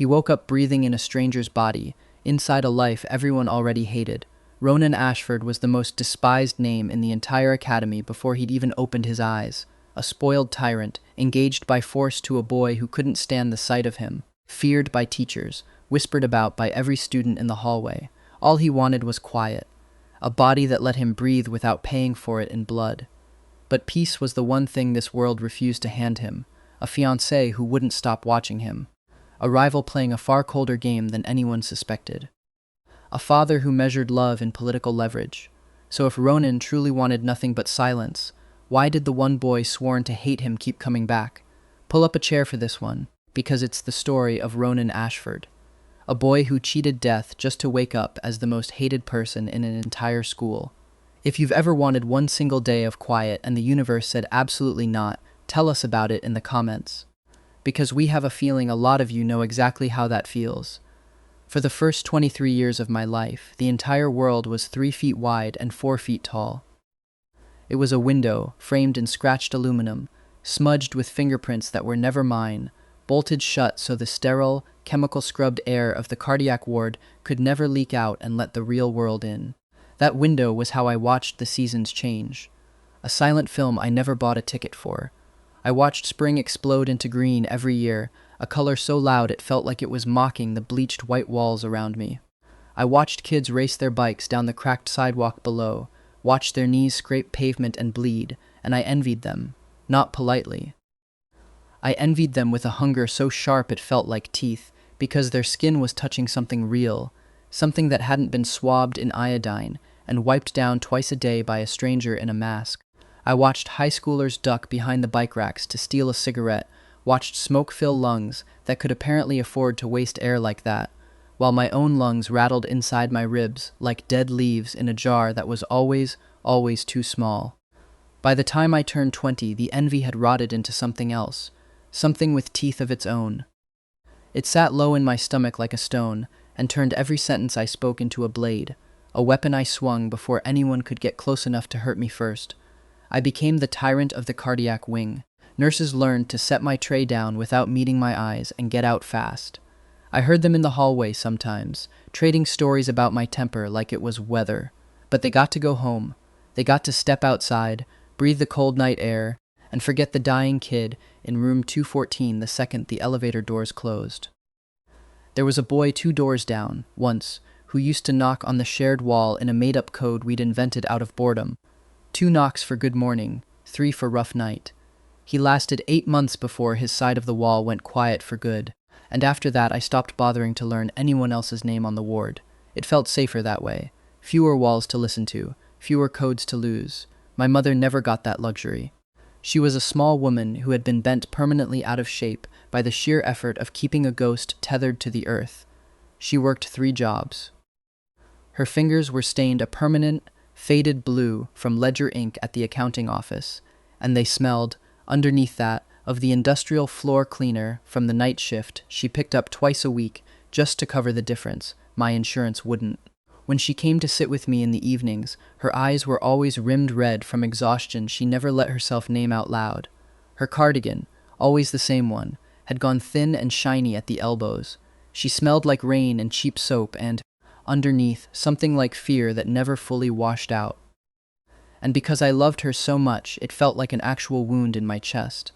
He woke up breathing in a stranger's body, inside a life everyone already hated. Ronan Ashford was the most despised name in the entire academy before he'd even opened his eyes. A spoiled tyrant, engaged by force to a boy who couldn't stand the sight of him, feared by teachers, whispered about by every student in the hallway. All he wanted was quiet, a body that let him breathe without paying for it in blood. But peace was the one thing this world refused to hand him, a fiancée who wouldn't stop watching him, a rival playing a far colder game than anyone suspected, a father who measured love in political leverage. So if Ronan truly wanted nothing but silence, why did the one boy sworn to hate him keep coming back? Pull up a chair for this one, because it's the story of Ronan Ashford, a boy who cheated death just to wake up as the most hated person in an entire school. If you've ever wanted one single day of quiet and the universe said absolutely not, tell us about it in the comments. Because we have a feeling a lot of you know exactly how that feels. For the first 23 years of my life, the entire world was 3 feet wide and 4 feet tall. It was a window, framed in scratched aluminum, smudged with fingerprints that were never mine, bolted shut so the sterile, chemical-scrubbed air of the cardiac ward could never leak out and let the real world in. That window was how I watched the seasons change. A silent film I never bought a ticket for. I watched spring explode into green every year, a color so loud it felt like it was mocking the bleached white walls around me. I watched kids race their bikes down the cracked sidewalk below, watched their knees scrape pavement and bleed, and I envied them, not politely. I envied them with a hunger so sharp it felt like teeth, because their skin was touching something real, something that hadn't been swabbed in iodine and wiped down twice a day by a stranger in a mask. I watched high schoolers duck behind the bike racks to steal a cigarette, watched smoke fill lungs that could apparently afford to waste air like that, while my own lungs rattled inside my ribs like dead leaves in a jar that was always, always too small. By the time I turned 20, the envy had rotted into something else, something with teeth of its own. It sat low in my stomach like a stone, and turned every sentence I spoke into a blade, a weapon I swung before anyone could get close enough to hurt me first. I became the tyrant of the cardiac wing. Nurses learned to set my tray down without meeting my eyes and get out fast. I heard them in the hallway sometimes, trading stories about my temper like it was weather. But they got to go home. They got to step outside, breathe the cold night air, and forget the dying kid in room 214 the second the elevator doors closed. There was a boy 2 doors down, once, who used to knock on the shared wall in a made-up code we'd invented out of boredom. 2 knocks for good morning, 3 for rough night. He lasted 8 months before his side of the wall went quiet for good, and after that I stopped bothering to learn anyone else's name on the ward. It felt safer that way. Fewer walls to listen to, fewer codes to lose. My mother never got that luxury. She was a small woman who had been bent permanently out of shape by the sheer effort of keeping a ghost tethered to the earth. She worked 3 jobs. Her fingers were stained a permanent, faded blue from ledger ink at the accounting office, and they smelled, underneath that, of the industrial floor cleaner from the night shift she picked up twice a week just to cover the difference. My insurance wouldn't. When she came to sit with me in the evenings, her eyes were always rimmed red from exhaustion she never let herself name out loud. Her cardigan, always the same one, had gone thin and shiny at the elbows. She smelled like rain and cheap soap and, underneath, something like fear that never fully washed out. And because I loved her so much, it felt like an actual wound in my chest.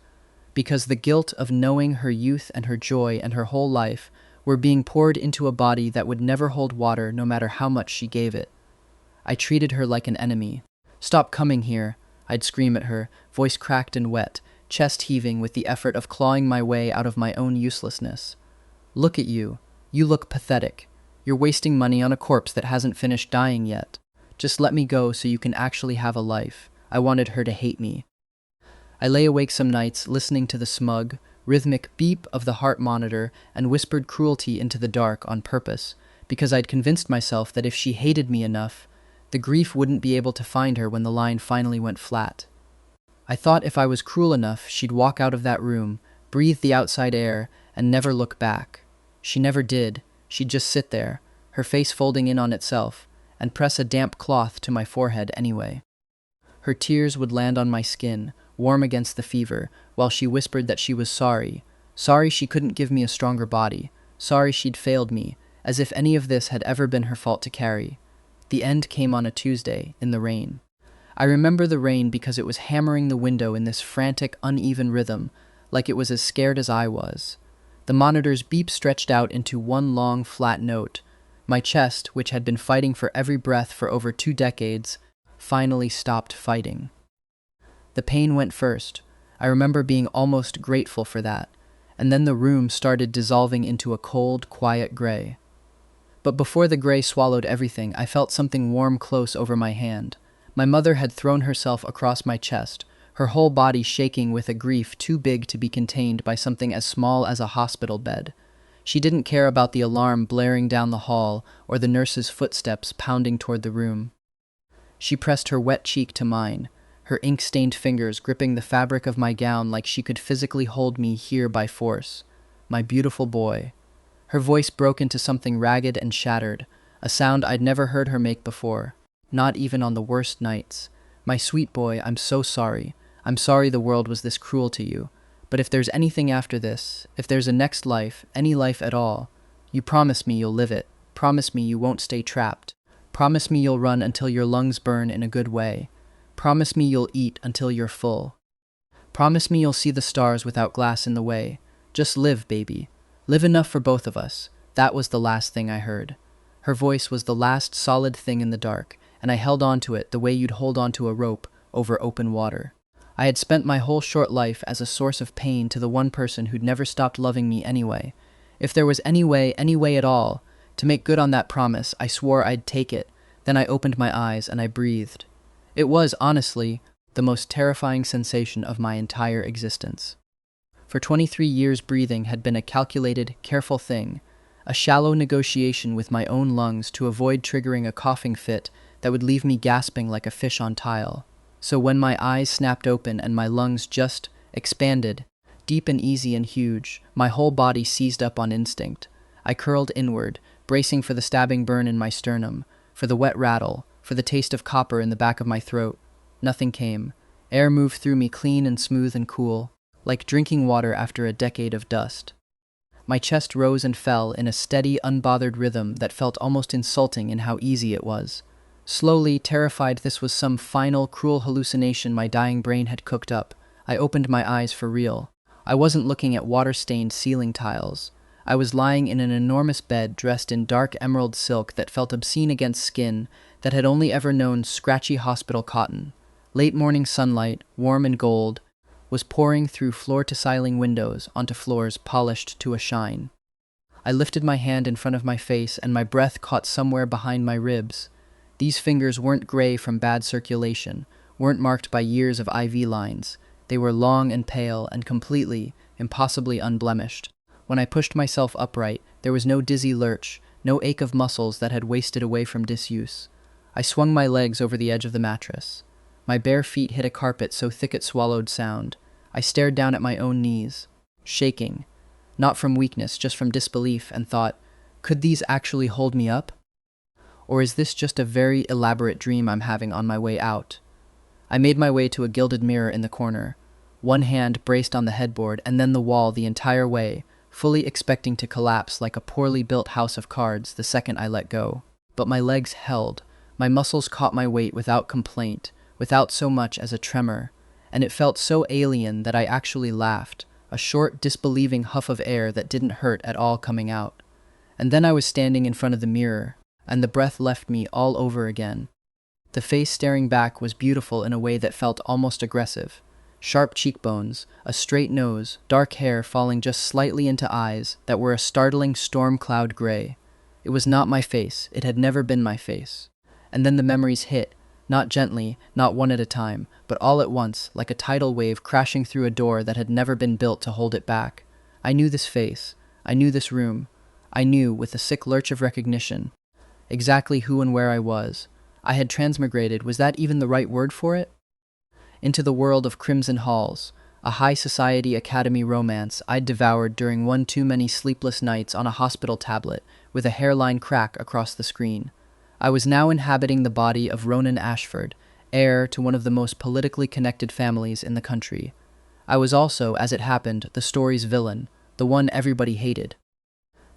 Because the guilt of knowing her youth and her joy and her whole life were being poured into a body that would never hold water no matter how much she gave it. I treated her like an enemy. "Stop coming here," I'd scream at her, voice cracked and wet, chest heaving with the effort of clawing my way out of my own uselessness. "Look at you. You look pathetic. You're wasting money on a corpse that hasn't finished dying yet. Just let me go so you can actually have a life." I wanted her to hate me. I lay awake some nights listening to the smug, rhythmic beep of the heart monitor and whispered cruelty into the dark on purpose, because I'd convinced myself that if she hated me enough, the grief wouldn't be able to find her when the line finally went flat. I thought if I was cruel enough, she'd walk out of that room, breathe the outside air, and never look back. She never did. She'd just sit there, her face folding in on itself, and press a damp cloth to my forehead anyway. Her tears would land on my skin, warm against the fever, while she whispered that she was sorry she couldn't give me a stronger body, sorry she'd failed me, as if any of this had ever been her fault to carry. The end came on a Tuesday, in the rain. I remember the rain because it was hammering the window in this frantic, uneven rhythm, like it was as scared as I was. The monitor's beep stretched out into one long, flat note. My chest, which had been fighting for every breath for over 2 decades, finally stopped fighting. The pain went first. I remember being almost grateful for that, and then the room started dissolving into a cold, quiet gray. But before the gray swallowed everything, I felt something warm close over my hand. My mother had thrown herself across my chest, her whole body shaking with a grief too big to be contained by something as small as a hospital bed. She didn't care about the alarm blaring down the hall or the nurse's footsteps pounding toward the room. She pressed her wet cheek to mine, her ink-stained fingers gripping the fabric of my gown like she could physically hold me here by force. My beautiful boy. Her voice broke into something ragged and shattered, a sound I'd never heard her make before, not even on the worst nights. My sweet boy, I'm so sorry. I'm sorry the world was this cruel to you. But if there's anything after this, if there's a next life, any life at all, you promise me you'll live it. Promise me you won't stay trapped. Promise me you'll run until your lungs burn in a good way. Promise me you'll eat until you're full. Promise me you'll see the stars without glass in the way. Just live, baby. Live enough for both of us. That was the last thing I heard. Her voice was the last solid thing in the dark, and I held on to it the way you'd hold on to a rope over open water. I had spent my whole short life as a source of pain to the one person who'd never stopped loving me anyway. If there was any way at all, to make good on that promise, I swore I'd take it. Then I opened my eyes and I breathed. It was, honestly, the most terrifying sensation of my entire existence. For 23 years, breathing had been a calculated, careful thing, a shallow negotiation with my own lungs to avoid triggering a coughing fit that would leave me gasping like a fish on tile. So when my eyes snapped open and my lungs just expanded, deep and easy and huge, my whole body seized up on instinct. I curled inward, bracing for the stabbing burn in my sternum, for the wet rattle, for the taste of copper in the back of my throat. Nothing came. Air moved through me clean and smooth and cool, like drinking water after a decade of dust. My chest rose and fell in a steady, unbothered rhythm that felt almost insulting in how easy it was. Slowly, terrified this was some final, cruel hallucination my dying brain had cooked up, I opened my eyes for real. I wasn't looking at water-stained ceiling tiles. I was lying in an enormous bed dressed in dark emerald silk that felt obscene against skin that had only ever known scratchy hospital cotton. Late morning sunlight, warm and gold, was pouring through floor-to-ceiling windows onto floors polished to a shine. I lifted my hand in front of my face and my breath caught somewhere behind my ribs. These fingers weren't gray from bad circulation, weren't marked by years of IV lines. They were long and pale and completely, impossibly unblemished. When I pushed myself upright, there was no dizzy lurch, no ache of muscles that had wasted away from disuse. I swung my legs over the edge of the mattress. My bare feet hit a carpet so thick it swallowed sound. I stared down at my own knees, shaking, not from weakness, just from disbelief, and thought, could these actually hold me up? Or is this just a very elaborate dream I'm having on my way out? I made my way to a gilded mirror in the corner, one hand braced on the headboard and then the wall the entire way, fully expecting to collapse like a poorly built house of cards the second I let go. But my legs held. My muscles caught my weight without complaint, without so much as a tremor, and it felt so alien that I actually laughed, a short, disbelieving huff of air that didn't hurt at all coming out. And then I was standing in front of the mirror, and the breath left me all over again. The face staring back was beautiful in a way that felt almost aggressive. Sharp cheekbones, a straight nose, dark hair falling just slightly into eyes that were a startling storm cloud gray. It was not my face. It had never been my face. And then the memories hit, not gently, not one at a time, but all at once, like a tidal wave crashing through a door that had never been built to hold it back. I knew this face. I knew this room. I knew, with a sick lurch of recognition, exactly who and where I was. I had transmigrated, was that even the right word for it? Into the world of Crimson Halls, a high society academy romance I'd devoured during one too many sleepless nights on a hospital tablet with a hairline crack across the screen. I was now inhabiting the body of Ronan Ashford, heir to one of the most politically connected families in the country. I was also, as it happened, the story's villain, the one everybody hated.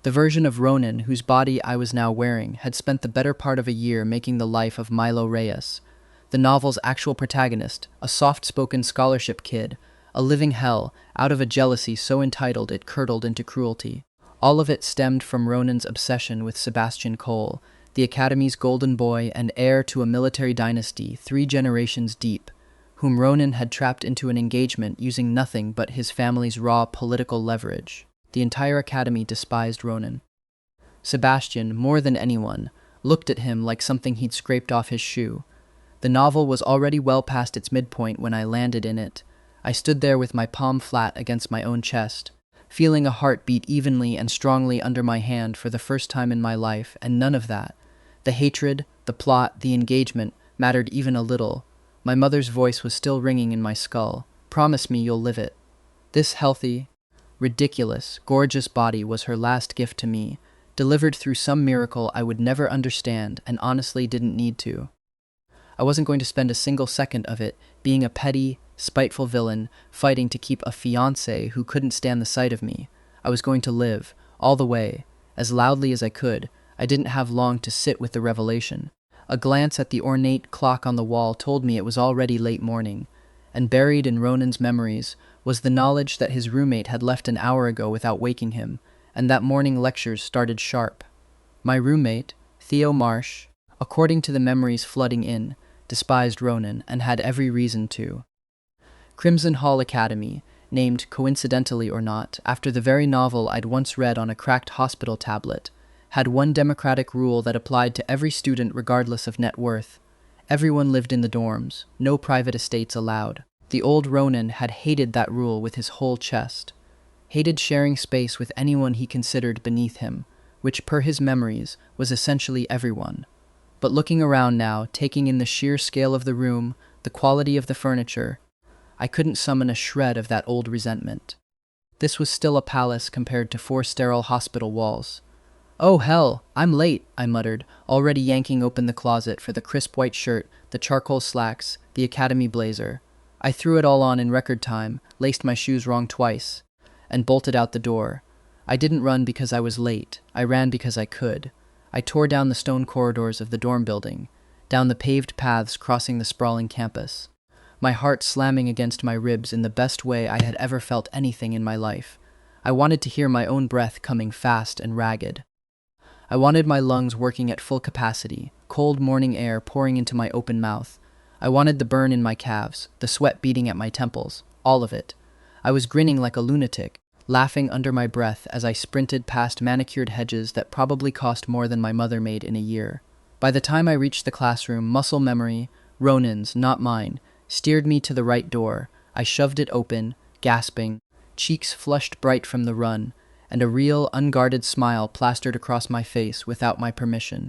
The version of Ronan whose body I was now wearing had spent the better part of a year making the life of Milo Reyes, the novel's actual protagonist, a soft-spoken scholarship kid, a living hell, out of a jealousy so entitled it curdled into cruelty. All of it stemmed from Ronan's obsession with Sebastian Cole, the Academy's golden boy and heir to a military dynasty 3 generations deep, whom Ronan had trapped into an engagement using nothing but his family's raw political leverage. The entire Academy despised Ronan. Sebastian, more than anyone, looked at him like something he'd scraped off his shoe. The novel was already well past its midpoint when I landed in it. I stood there with my palm flat against my own chest, feeling a heart beat evenly and strongly under my hand for the first time in my life, and none of that. The hatred, the plot, the engagement mattered even a little. My mother's voice was still ringing in my skull. Promise me you'll live it. This healthy, ridiculous, gorgeous body was her last gift to me, delivered through some miracle I would never understand and honestly didn't need to. I wasn't going to spend a single second of it being a petty, spiteful villain fighting to keep a fiancé who couldn't stand the sight of me. I was going to live, all the way, as loudly as I could. I didn't have long to sit with the revelation. A glance at the ornate clock on the wall told me it was already late morning, and buried in Ronan's memories was the knowledge that his roommate had left an hour ago without waking him, and that morning lectures started sharp. My roommate, Theo Marsh, according to the memories flooding in, despised Ronan and had every reason to. Crimson Hall Academy, named, coincidentally or not, after the very novel I'd once read on a cracked hospital tablet, had one democratic rule that applied to every student regardless of net worth. Everyone lived in the dorms, no private estates allowed. The old Ronan had hated that rule with his whole chest. Hated sharing space with anyone he considered beneath him, which per his memories was essentially everyone. But looking around now, taking in the sheer scale of the room, the quality of the furniture, I couldn't summon a shred of that old resentment. This was still a palace compared to 4 sterile hospital walls. "Oh hell, I'm late," I muttered, already yanking open the closet for the crisp white shirt, the charcoal slacks, the academy blazer. I threw it all on in record time, laced my shoes wrong twice, and bolted out the door. I didn't run because I was late. I ran because I could. I tore down the stone corridors of the dorm building, down the paved paths crossing the sprawling campus, my heart slamming against my ribs in the best way I had ever felt anything in my life. I wanted to hear my own breath coming fast and ragged. I wanted my lungs working at full capacity, cold morning air pouring into my open mouth. I wanted the burn in my calves, the sweat beating at my temples, all of it. I was grinning like a lunatic, laughing under my breath as I sprinted past manicured hedges that probably cost more than my mother made in a year. By the time I reached the classroom, muscle memory, Ronan's, not mine, steered me to the right door. I shoved it open, gasping, cheeks flushed bright from the run, and a real, unguarded smile plastered across my face without my permission.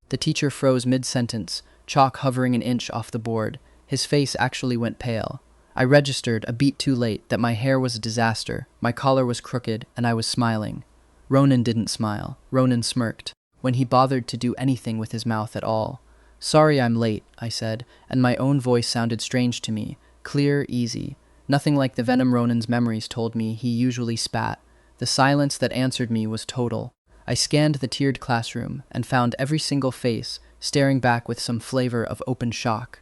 The teacher froze mid-sentence, chalk hovering an inch off the board. His face actually went pale. I registered, a beat too late, that my hair was a disaster, my collar was crooked, and I was smiling. Ronan didn't smile. Ronan smirked, when he bothered to do anything with his mouth at all. "Sorry I'm late," I said, and my own voice sounded strange to me, clear, easy, nothing like the venom Ronan's memories told me he usually spat. The silence that answered me was total. I scanned the tiered classroom and found every single face staring back with some flavor of open shock.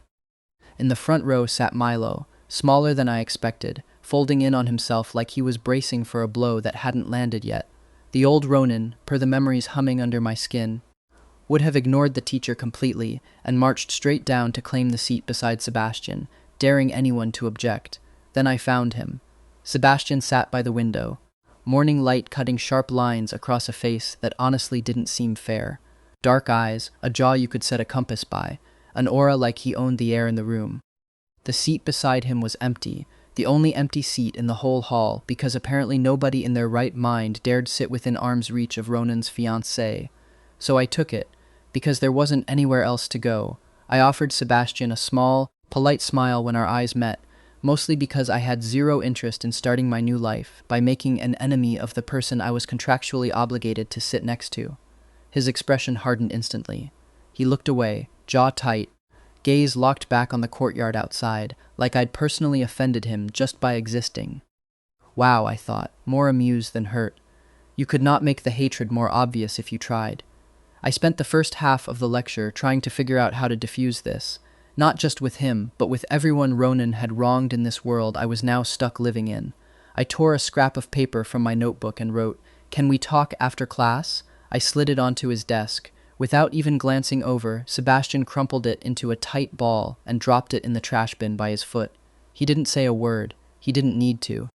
In the front row sat Milo, smaller than I expected, folding in on himself like he was bracing for a blow that hadn't landed yet. The old Ronan, per the memories humming under my skin, would have ignored the teacher completely and marched straight down to claim the seat beside Sebastian, daring anyone to object. Then I found him. Sebastian sat by the window, morning light cutting sharp lines across a face that honestly didn't seem fair. Dark eyes, a jaw you could set a compass by, an aura like he owned the air in the room. The seat beside him was empty, the only empty seat in the whole hall, because apparently nobody in their right mind dared sit within arm's reach of Ronan's fiancée. So I took it, because there wasn't anywhere else to go. I offered Sebastian a small, polite smile when our eyes met, mostly because I had zero interest in starting my new life by making an enemy of the person I was contractually obligated to sit next to. His expression hardened instantly. He looked away, jaw tight, gaze locked back on the courtyard outside, like I'd personally offended him just by existing. Wow, I thought, more amused than hurt. You could not make the hatred more obvious if you tried. I spent the first half of the lecture trying to figure out how to diffuse this, not just with him, but with everyone Ronan had wronged in this world I was now stuck living in. I tore a scrap of paper from my notebook and wrote, "Can we talk after class?" I slid it onto his desk. Without even glancing over, Sebastian crumpled it into a tight ball and dropped it in the trash bin by his foot. He didn't say a word. He didn't need to.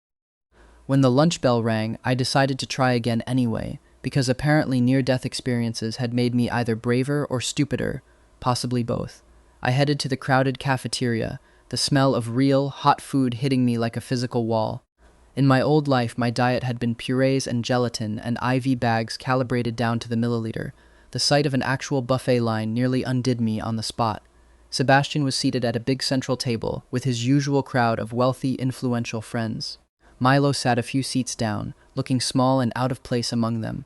When the lunch bell rang, I decided to try again anyway, because apparently near-death experiences had made me either braver or stupider, possibly both. I headed to the crowded cafeteria, the smell of real, hot food hitting me like a physical wall. In my old life, my diet had been purees and gelatin and IV bags calibrated down to the milliliter. The sight of an actual buffet line nearly undid me on the spot. Sebastian was seated at a big central table with his usual crowd of wealthy, influential friends. Milo sat a few seats down, looking small and out of place among them.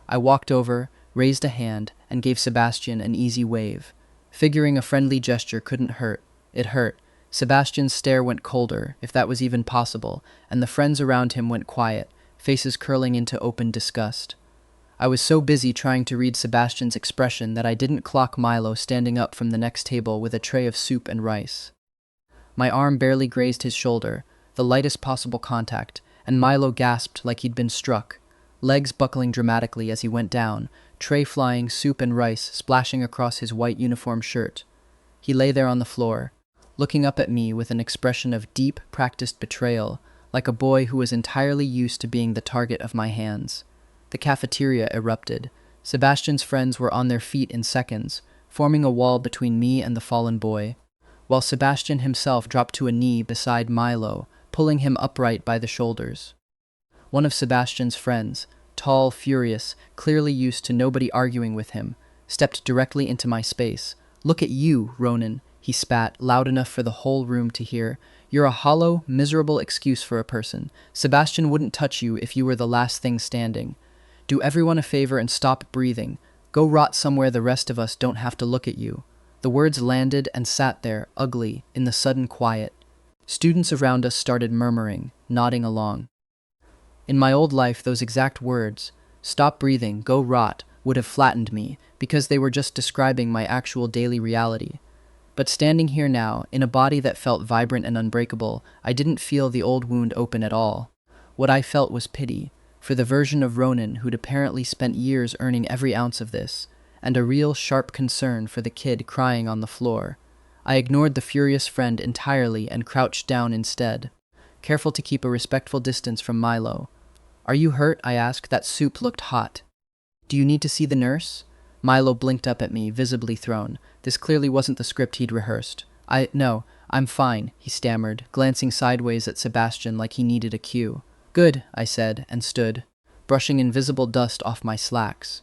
I walked over, raised a hand, and gave Sebastian an easy wave. Figuring a friendly gesture couldn't hurt. It hurt. Sebastian's stare went colder, if that was even possible, and the friends around him went quiet, faces curling into open disgust. I was so busy trying to read Sebastian's expression that I didn't clock Milo standing up from the next table with a tray of soup and rice. My arm barely grazed his shoulder, the lightest possible contact, and Milo gasped like he'd been struck, legs buckling dramatically as he went down, tray flying, soup and rice splashing across his white uniform shirt. He lay there on the floor, looking up at me with an expression of deep, practiced betrayal, like a boy who was entirely used to being the target of my hands. The cafeteria erupted. Sebastian's friends were on their feet in seconds, forming a wall between me and the fallen boy, while Sebastian himself dropped to a knee beside Milo, pulling him upright by the shoulders. One of Sebastian's friends, tall, furious, clearly used to nobody arguing with him, stepped directly into my space. "Look at you, Ronan," he spat, loud enough for the whole room to hear. "You're a hollow, miserable excuse for a person. Sebastian wouldn't touch you if you were the last thing standing. Do everyone a favor and stop breathing. Go rot somewhere the rest of us don't have to look at you." The words landed and sat there, ugly, in the sudden quiet. Students around us started murmuring, nodding along. In my old life, those exact words, "stop breathing, go rot," would have flattened me, because they were just describing my actual daily reality. But standing here now, in a body that felt vibrant and unbreakable, I didn't feel the old wound open at all. What I felt was pity, for the version of Ronan who'd apparently spent years earning every ounce of this, and a real sharp concern for the kid crying on the floor. I ignored the furious friend entirely and crouched down instead, careful to keep a respectful distance from Milo. "Are you hurt?" I asked. "That soup looked hot." "Do you need to see the nurse?" Milo blinked up at me, visibly thrown. This clearly wasn't the script he'd rehearsed. No, I'm fine," he stammered, glancing sideways at Sebastian like he needed a cue. "Good," I said, and stood, brushing invisible dust off my slacks.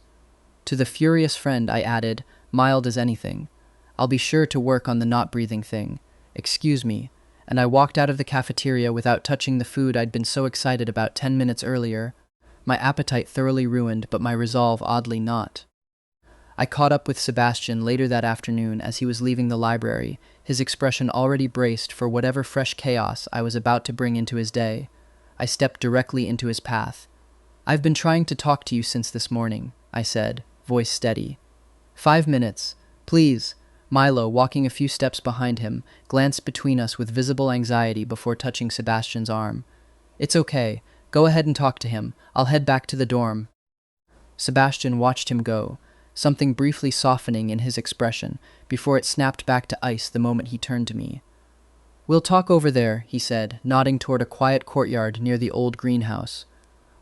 To the furious friend, I added, mild as anything, "I'll be sure to work on the not breathing thing. Excuse me," and I walked out of the cafeteria without touching the food I'd been so excited about 10 minutes earlier. My appetite thoroughly ruined, but my resolve oddly not. I caught up with Sebastian later that afternoon as he was leaving the library, his expression already braced for whatever fresh chaos I was about to bring into his day. I stepped directly into his path. "I've been trying to talk to you since this morning," I said, voice steady. 5 minutes, please." Milo, walking a few steps behind him, glanced between us with visible anxiety before touching Sebastian's arm. "It's okay. Go ahead and talk to him. I'll head back to the dorm." Sebastian watched him go, something briefly softening in his expression, before it snapped back to ice the moment he turned to me. "We'll talk over there," he said, nodding toward a quiet courtyard near the old greenhouse.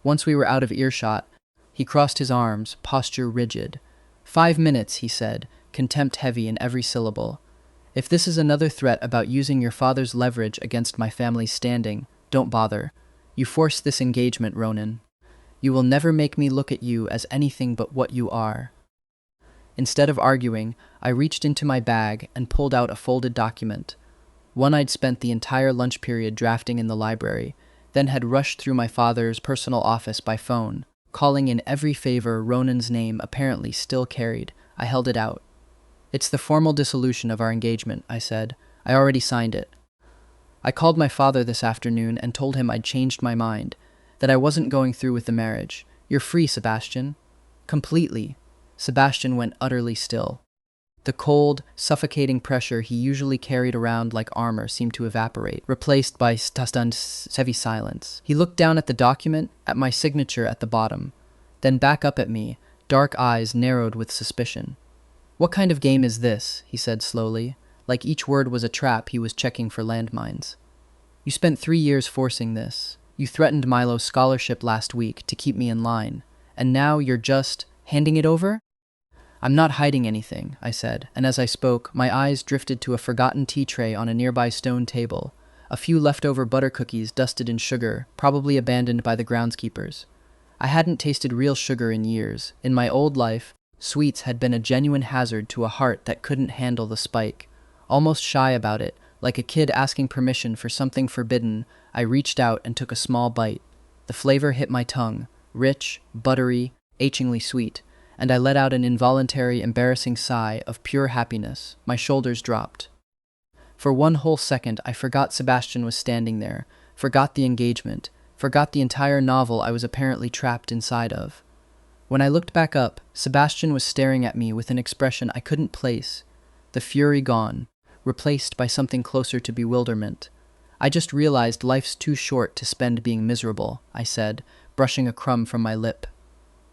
Once we were out of earshot, he crossed his arms, posture rigid. 5 minutes, he said, contempt heavy in every syllable. "If this is another threat about using your father's leverage against my family's standing, don't bother. You forced this engagement, Ronan. You will never make me look at you as anything but what you are." Instead of arguing, I reached into my bag and pulled out a folded document, one I'd spent the entire lunch period drafting in the library, then had rushed through my father's personal office by phone, calling in every favor Ronan's name apparently still carried. I held it out. "It's the formal dissolution of our engagement," I said. "I already signed it." I called my father this afternoon and told him I'd changed my mind, that I wasn't going through with the marriage. You're free, Sebastian. Completely. Sebastian went utterly still. The cold, suffocating pressure he usually carried around like armor seemed to evaporate, replaced by stunned, heavy silence. He looked down at the document, at my signature at the bottom, then back up at me, dark eyes narrowed with suspicion. "What kind of game is this?" he said slowly. Like each word was a trap he was checking for landmines. "You spent 3 years forcing this. You threatened Milo's scholarship last week to keep me in line. And now you're just handing it over?" "I'm not hiding anything," I said, and as I spoke, my eyes drifted to a forgotten tea tray on a nearby stone table, a few leftover butter cookies dusted in sugar, probably abandoned by the groundskeepers. I hadn't tasted real sugar in years. In my old life, sweets had been a genuine hazard to a heart that couldn't handle the spike. Almost shy about it, like a kid asking permission for something forbidden, I reached out and took a small bite. The flavor hit my tongue, rich, buttery, achingly sweet, and I let out an involuntary, embarrassing sigh of pure happiness. My shoulders dropped. For one whole second, I forgot Sebastian was standing there, forgot the engagement, forgot the entire novel I was apparently trapped inside of. When I looked back up, Sebastian was staring at me with an expression I couldn't place, the fury gone, replaced by something closer to bewilderment. "I just realized life's too short to spend being miserable," I said, brushing a crumb from my lip.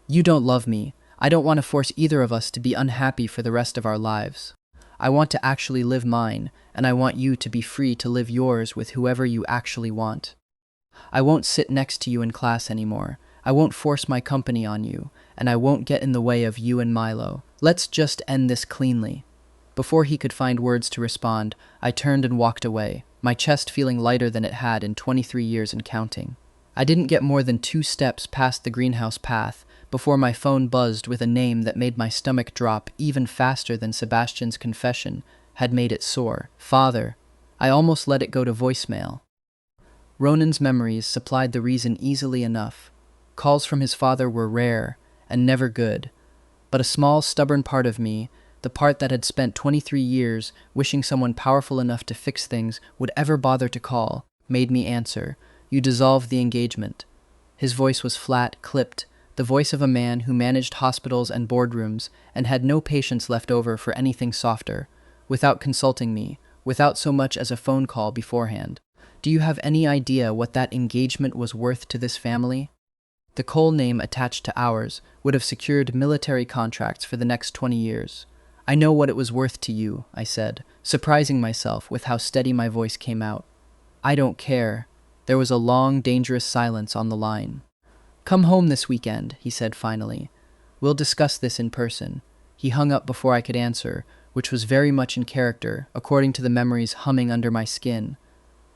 "You don't love me. I don't want to force either of us to be unhappy for the rest of our lives. I want to actually live mine, and I want you to be free to live yours with whoever you actually want. I won't sit next to you in class anymore. I won't force my company on you, and I won't get in the way of you and Milo. Let's just end this cleanly." Before he could find words to respond, I turned and walked away, my chest feeling lighter than it had in 23 years and counting. I didn't get more than 2 steps past the greenhouse path before my phone buzzed with a name that made my stomach drop even faster than Sebastian's confession had made it soar. "Father." I almost let it go to voicemail. Ronan's memories supplied the reason easily enough. Calls from his father were rare and never good, but a small, stubborn part of me, the part that had spent 23 years wishing someone powerful enough to fix things would ever bother to call, made me answer. "You dissolved the engagement." His voice was flat, clipped, the voice of a man who managed hospitals and boardrooms and had no patience left over for anything softer, without consulting me, without so much as a phone call beforehand. "Do you have any idea what that engagement was worth to this family?" The Cole name attached to ours would have secured military contracts for the next 20 years. "I know what it was worth to you," I said, surprising myself with how steady my voice came out. "I don't care." There was a long, dangerous silence on the line. "Come home this weekend," he said finally. "We'll discuss this in person." He hung up before I could answer, which was very much in character, according to the memories humming under my skin.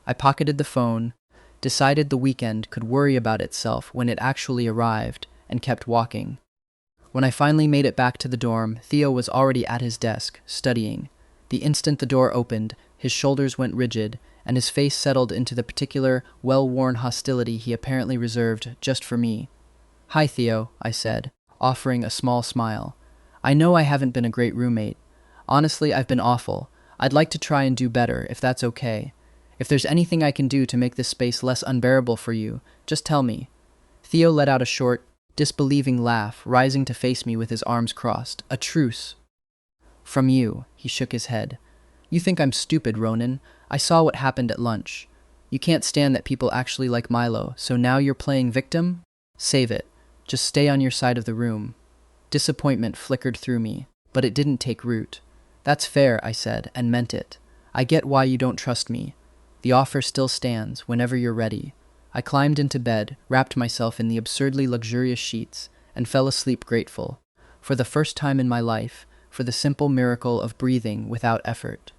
I pocketed the phone, decided the weekend could worry about itself when it actually arrived, and kept walking. When I finally made it back to the dorm, Theo was already at his desk, studying. The instant the door opened, his shoulders went rigid, and his face settled into the particular, well-worn hostility he apparently reserved just for me. "Hi, Theo," I said, offering a small smile. "I know I haven't been a great roommate. Honestly, I've been awful. I'd like to try and do better, if that's okay. If there's anything I can do to make this space less unbearable for you, just tell me." Theo let out a short, disbelieving laugh, rising to face me with his arms crossed. "A truce." "From you," he shook his head. "You think I'm stupid, Ronan. I saw what happened at lunch. You can't stand that people actually like Milo, so now you're playing victim? Save it. Just stay on your side of the room." Disappointment flickered through me, but it didn't take root. "That's fair," I said, and meant it. "I get why you don't trust me. The offer still stands, whenever you're ready." I climbed into bed, wrapped myself in the absurdly luxurious sheets, and fell asleep grateful, for the first time in my life, for the simple miracle of breathing without effort.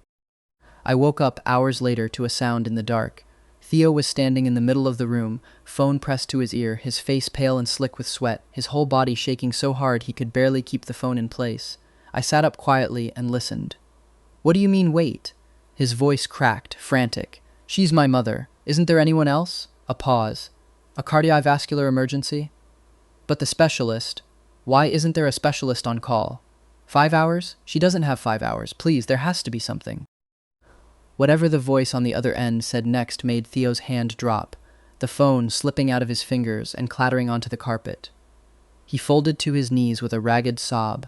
I woke up hours later to a sound in the dark. Theo was standing in the middle of the room, phone pressed to his ear, his face pale and slick with sweat, his whole body shaking so hard he could barely keep the phone in place. I sat up quietly and listened. "What do you mean, wait?" His voice cracked, frantic. "She's my mother. Isn't there anyone else?" A pause. "A cardiovascular emergency?" "But the specialist? Why isn't there a specialist on call?" "5 hours? She doesn't have 5 hours. Please, there has to be something." Whatever the voice on the other end said next made Theo's hand drop, the phone slipping out of his fingers and clattering onto the carpet. He folded to his knees with a ragged sob.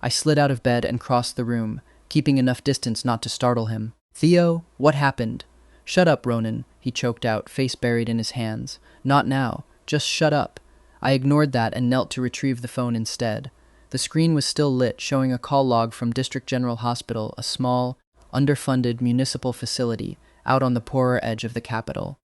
I slid out of bed and crossed the room, keeping enough distance not to startle him. "Theo, what happened?" "Shut up, Ronan," he choked out, face buried in his hands. "Not now. Just shut up." I ignored that and knelt to retrieve the phone instead. The screen was still lit, showing a call log from District General Hospital, a small, underfunded municipal facility out on the poorer edge of the capital.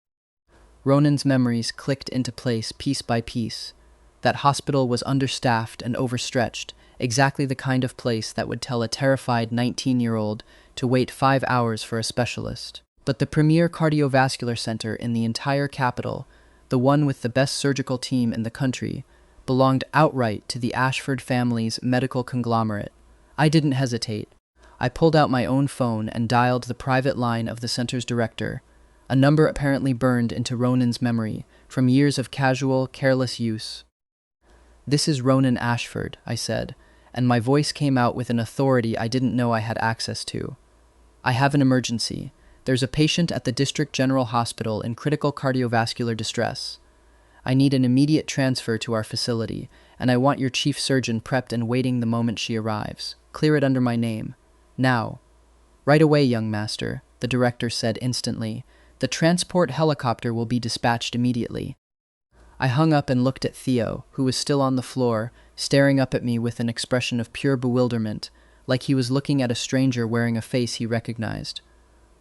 Ronan's memories clicked into place piece by piece. That hospital was understaffed and overstretched, exactly the kind of place that would tell a terrified 19-year-old to wait 5 hours for a specialist. But the premier cardiovascular center in the entire capital, the one with the best surgical team in the country, belonged outright to the Ashford family's medical conglomerate. I didn't hesitate. I pulled out my own phone and dialed the private line of the center's director, a number apparently burned into Ronan's memory from years of casual, careless use. "This is Ronan Ashford," I said, and my voice came out with an authority I didn't know I had access to. "I have an emergency. There's a patient at the District General Hospital in critical cardiovascular distress. I need an immediate transfer to our facility, and I want your chief surgeon prepped and waiting the moment she arrives. Clear it under my name. Now." "Right away, young master," the director said instantly. "The transport helicopter will be dispatched immediately." I hung up and looked at Theo, who was still on the floor, staring up at me with an expression of pure bewilderment, like he was looking at a stranger wearing a face he recognized.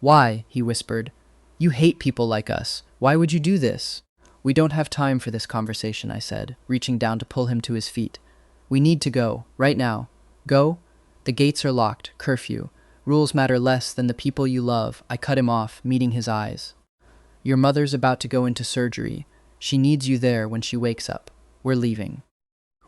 "Why?" he whispered. "You hate people like us. Why would you do this?" "We don't have time for this conversation," I said, reaching down to pull him to his feet. "We need to go, right now." "Go? The gates are locked. Curfew. Rules matter less than the people you love." I cut him off, meeting his eyes. "Your mother's about to go into surgery. She needs you there when she wakes up. We're leaving."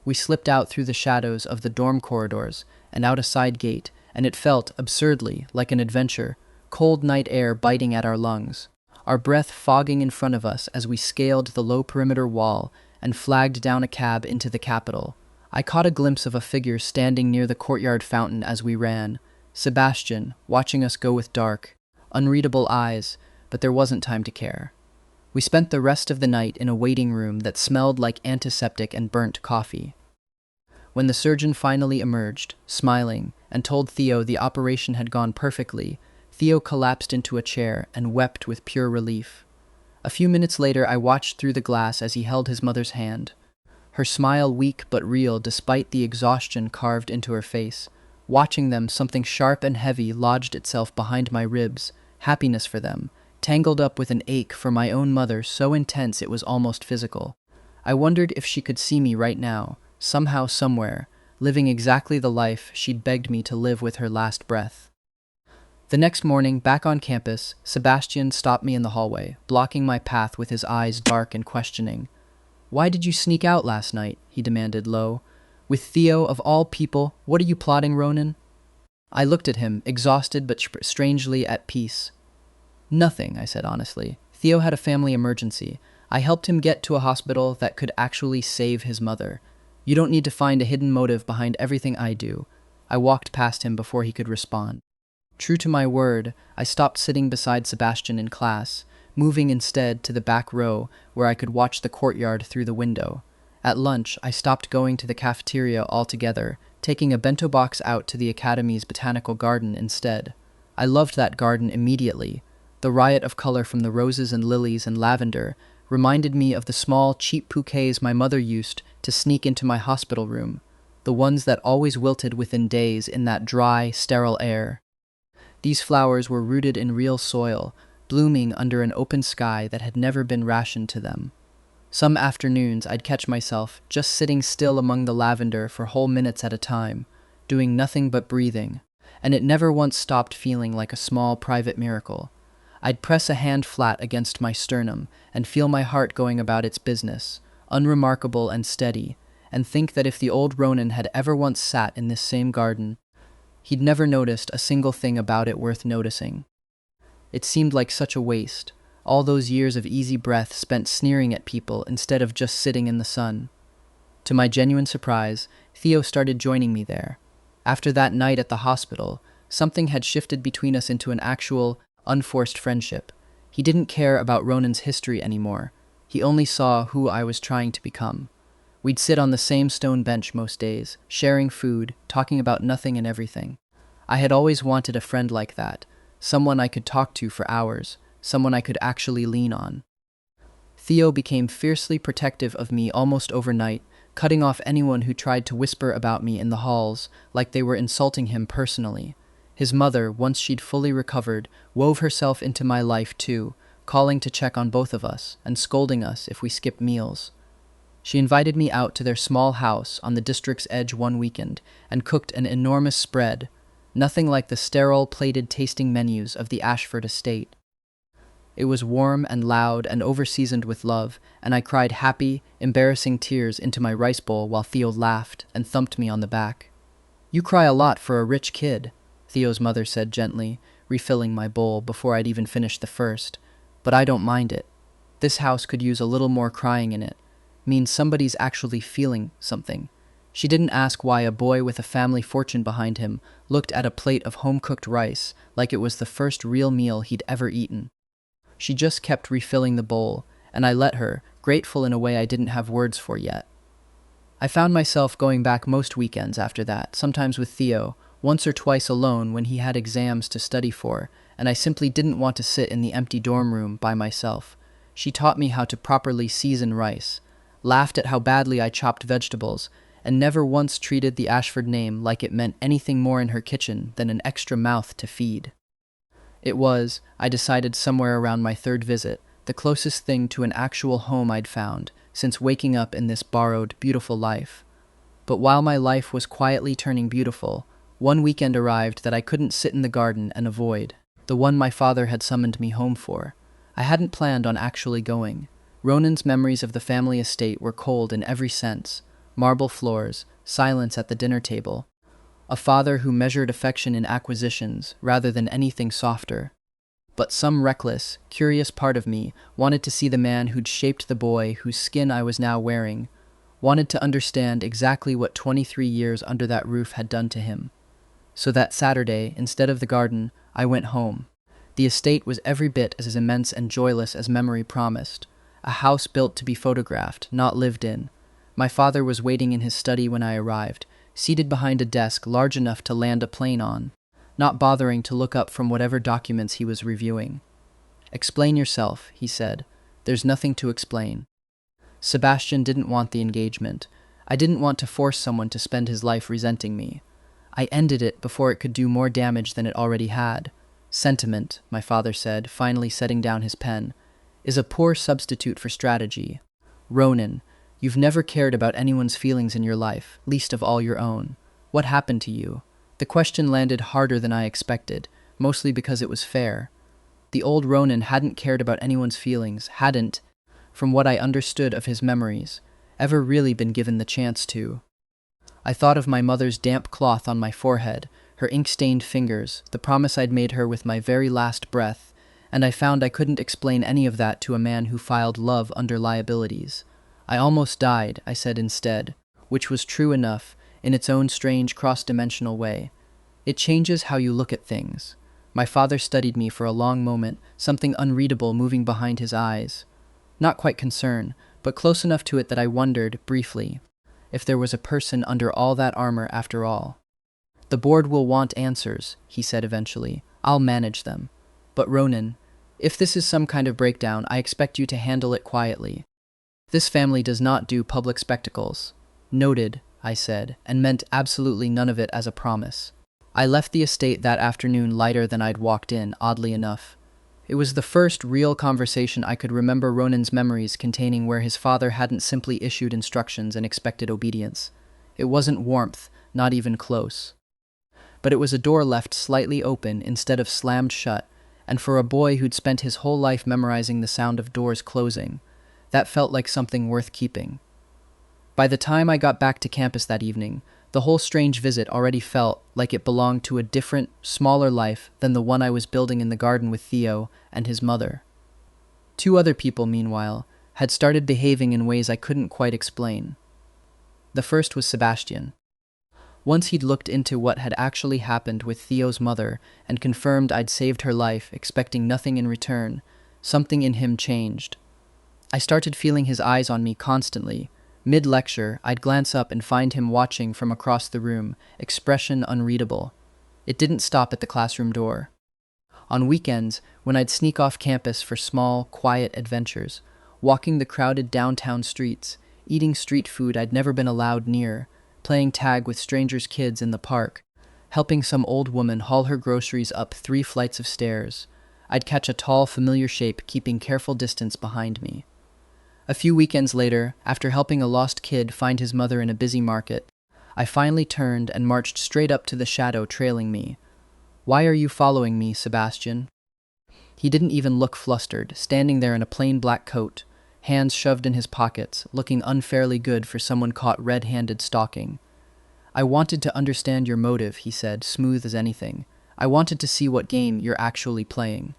We slipped out through the shadows of the dorm corridors and out a side gate, and it felt, absurdly, like an adventure, cold night air biting at our lungs, our breath fogging in front of us as we scaled the low perimeter wall and flagged down a cab into the Capitol. I caught a glimpse of a figure standing near the courtyard fountain as we ran, Sebastian, watching us go with dark, unreadable eyes, but there wasn't time to care. We spent the rest of the night in a waiting room that smelled like antiseptic and burnt coffee. When the surgeon finally emerged, smiling, and told Theo the operation had gone perfectly, Theo collapsed into a chair and wept with pure relief. A few minutes later, I watched through the glass as he held his mother's hand, her smile weak but real despite the exhaustion carved into her face. Watching them, something sharp and heavy lodged itself behind my ribs, happiness for them, tangled up with an ache for my own mother so intense it was almost physical. I wondered if she could see me right now, somehow, somewhere, living exactly the life she'd begged me to live with her last breath. The next morning, back on campus, Sebastian stopped me in the hallway, blocking my path with his eyes dark and questioning. "Why did you sneak out last night?" he demanded low. "With Theo, of all people, what are you plotting, Ronan?" I looked at him, exhausted but strangely at peace. "Nothing," I said honestly. "Theo had a family emergency. I helped him get to a hospital that could actually save his mother. You don't need to find a hidden motive behind everything I do." I walked past him before he could respond. True to my word, I stopped sitting beside Sebastian in class, moving instead to the back row where I could watch the courtyard through the window. At lunch, I stopped going to the cafeteria altogether, taking a bento box out to the Academy's botanical garden instead. I loved that garden immediately. The riot of color from the roses and lilies and lavender reminded me of the small, cheap bouquets my mother used to sneak into my hospital room, the ones that always wilted within days in that dry, sterile air. These flowers were rooted in real soil, blooming under an open sky that had never been rationed to them. Some afternoons I'd catch myself just sitting still among the lavender for whole minutes at a time, doing nothing but breathing, and it never once stopped feeling like a small private miracle. I'd press a hand flat against my sternum and feel my heart going about its business, unremarkable and steady, and think that if the old Ronan had ever once sat in this same garden, he'd never noticed a single thing about it worth noticing. It seemed like such a waste, all those years of easy breath spent sneering at people instead of just sitting in the sun. To my genuine surprise, Theo started joining me there. After that night at the hospital, something had shifted between us into an actual, unforced friendship. He didn't care about Ronan's history anymore. He only saw who I was trying to become. We'd sit on the same stone bench most days, sharing food, talking about nothing and everything. I had always wanted a friend like that, someone I could talk to for hours, someone I could actually lean on. Theo became fiercely protective of me almost overnight, cutting off anyone who tried to whisper about me in the halls like they were insulting him personally. His mother, once she'd fully recovered, wove herself into my life too, calling to check on both of us and scolding us if we skipped meals. She invited me out to their small house on the district's edge one weekend and cooked an enormous spread, nothing like the sterile, plated tasting menus of the Ashford estate. It was warm and loud and overseasoned with love, and I cried happy, embarrassing tears into my rice bowl while Theo laughed and thumped me on the back. "You cry a lot for a rich kid," Theo's mother said gently, refilling my bowl before I'd even finished the first. "But I don't mind it. This house could use a little more crying in it. Means somebody's actually feeling something." She didn't ask why a boy with a family fortune behind him looked at a plate of home-cooked rice like it was the first real meal he'd ever eaten. She just kept refilling the bowl, and I let her, grateful in a way I didn't have words for yet. I found myself going back most weekends after that, sometimes with Theo, once or twice alone when he had exams to study for, and I simply didn't want to sit in the empty dorm room by myself. She taught me how to properly season rice, laughed at how badly I chopped vegetables, and never once treated the Ashford name like it meant anything more in her kitchen than an extra mouth to feed. It was, I decided somewhere around my third visit, the closest thing to an actual home I'd found since waking up in this borrowed, beautiful life. But while my life was quietly turning beautiful, one weekend arrived that I couldn't sit in the garden and avoid, the one my father had summoned me home for. I hadn't planned on actually going. Ronan's memories of the family estate were cold in every sense: marble floors, silence at the dinner table, a father who measured affection in acquisitions rather than anything softer. But some reckless, curious part of me wanted to see the man who'd shaped the boy whose skin I was now wearing, wanted to understand exactly what 23 years under that roof had done to him. So that Saturday, instead of the garden, I went home. The estate was every bit as immense and joyless as memory promised. A house built to be photographed, not lived in. My father was waiting in his study when I arrived, seated behind a desk large enough to land a plane on, not bothering to look up from whatever documents he was reviewing. "Explain yourself," he said. "There's nothing to explain." Sebastian didn't want the engagement. I didn't want to force someone to spend his life resenting me. I ended it before it could do more damage than it already had. "Sentiment," my father said, finally setting down his pen, "is a poor substitute for strategy. Ronan, you've never cared about anyone's feelings in your life, least of all your own. What happened to you?" The question landed harder than I expected, mostly because it was fair. The old Ronan hadn't cared about anyone's feelings, hadn't, from what I understood of his memories, ever really been given the chance to. I thought of my mother's damp cloth on my forehead, her ink-stained fingers, the promise I'd made her with my very last breath, and I found I couldn't explain any of that to a man who filed love under liabilities. "I almost died," I said instead, which was true enough, in its own strange cross-dimensional way. It changes how you look at things. My father studied me for a long moment, something unreadable moving behind his eyes. Not quite concern, but close enough to it that I wondered, briefly, if there was a person under all that armor after all. "The board will want answers," he said eventually. "I'll manage them. But Ronan, if this is some kind of breakdown, I expect you to handle it quietly. This family does not do public spectacles." "Noted," I said, and meant absolutely none of it as a promise. I left the estate that afternoon lighter than I'd walked in, oddly enough. It was the first real conversation I could remember Ronan's memories containing where his father hadn't simply issued instructions and expected obedience. It wasn't warmth, not even close. But it was a door left slightly open instead of slammed shut, and for a boy who'd spent his whole life memorizing the sound of doors closing, that felt like something worth keeping. By the time I got back to campus that evening, the whole strange visit already felt like it belonged to a different, smaller life than the one I was building in the garden with Theo and his mother. Two other people, meanwhile, had started behaving in ways I couldn't quite explain. The first was Sebastian. Once he'd looked into what had actually happened with Theo's mother and confirmed I'd saved her life, expecting nothing in return, something in him changed. I started feeling his eyes on me constantly, Mid-lecture, I'd glance up and find him watching from across the room, expression unreadable. It didn't stop at the classroom door. On weekends, when I'd sneak off campus for small, quiet adventures, walking the crowded downtown streets, eating street food I'd never been allowed near, playing tag with strangers' kids in the park, helping some old woman haul her groceries up 3 flights of stairs, I'd catch a tall, familiar shape keeping careful distance behind me. A few weekends later, after helping a lost kid find his mother in a busy market, I finally turned and marched straight up to the shadow trailing me. "Why are you following me, Sebastian?" He didn't even look flustered, standing there in a plain black coat, hands shoved in his pockets, looking unfairly good for someone caught red-handed stalking. "I wanted to understand your motive," he said, smooth as anything. "I wanted to see what game you're actually playing."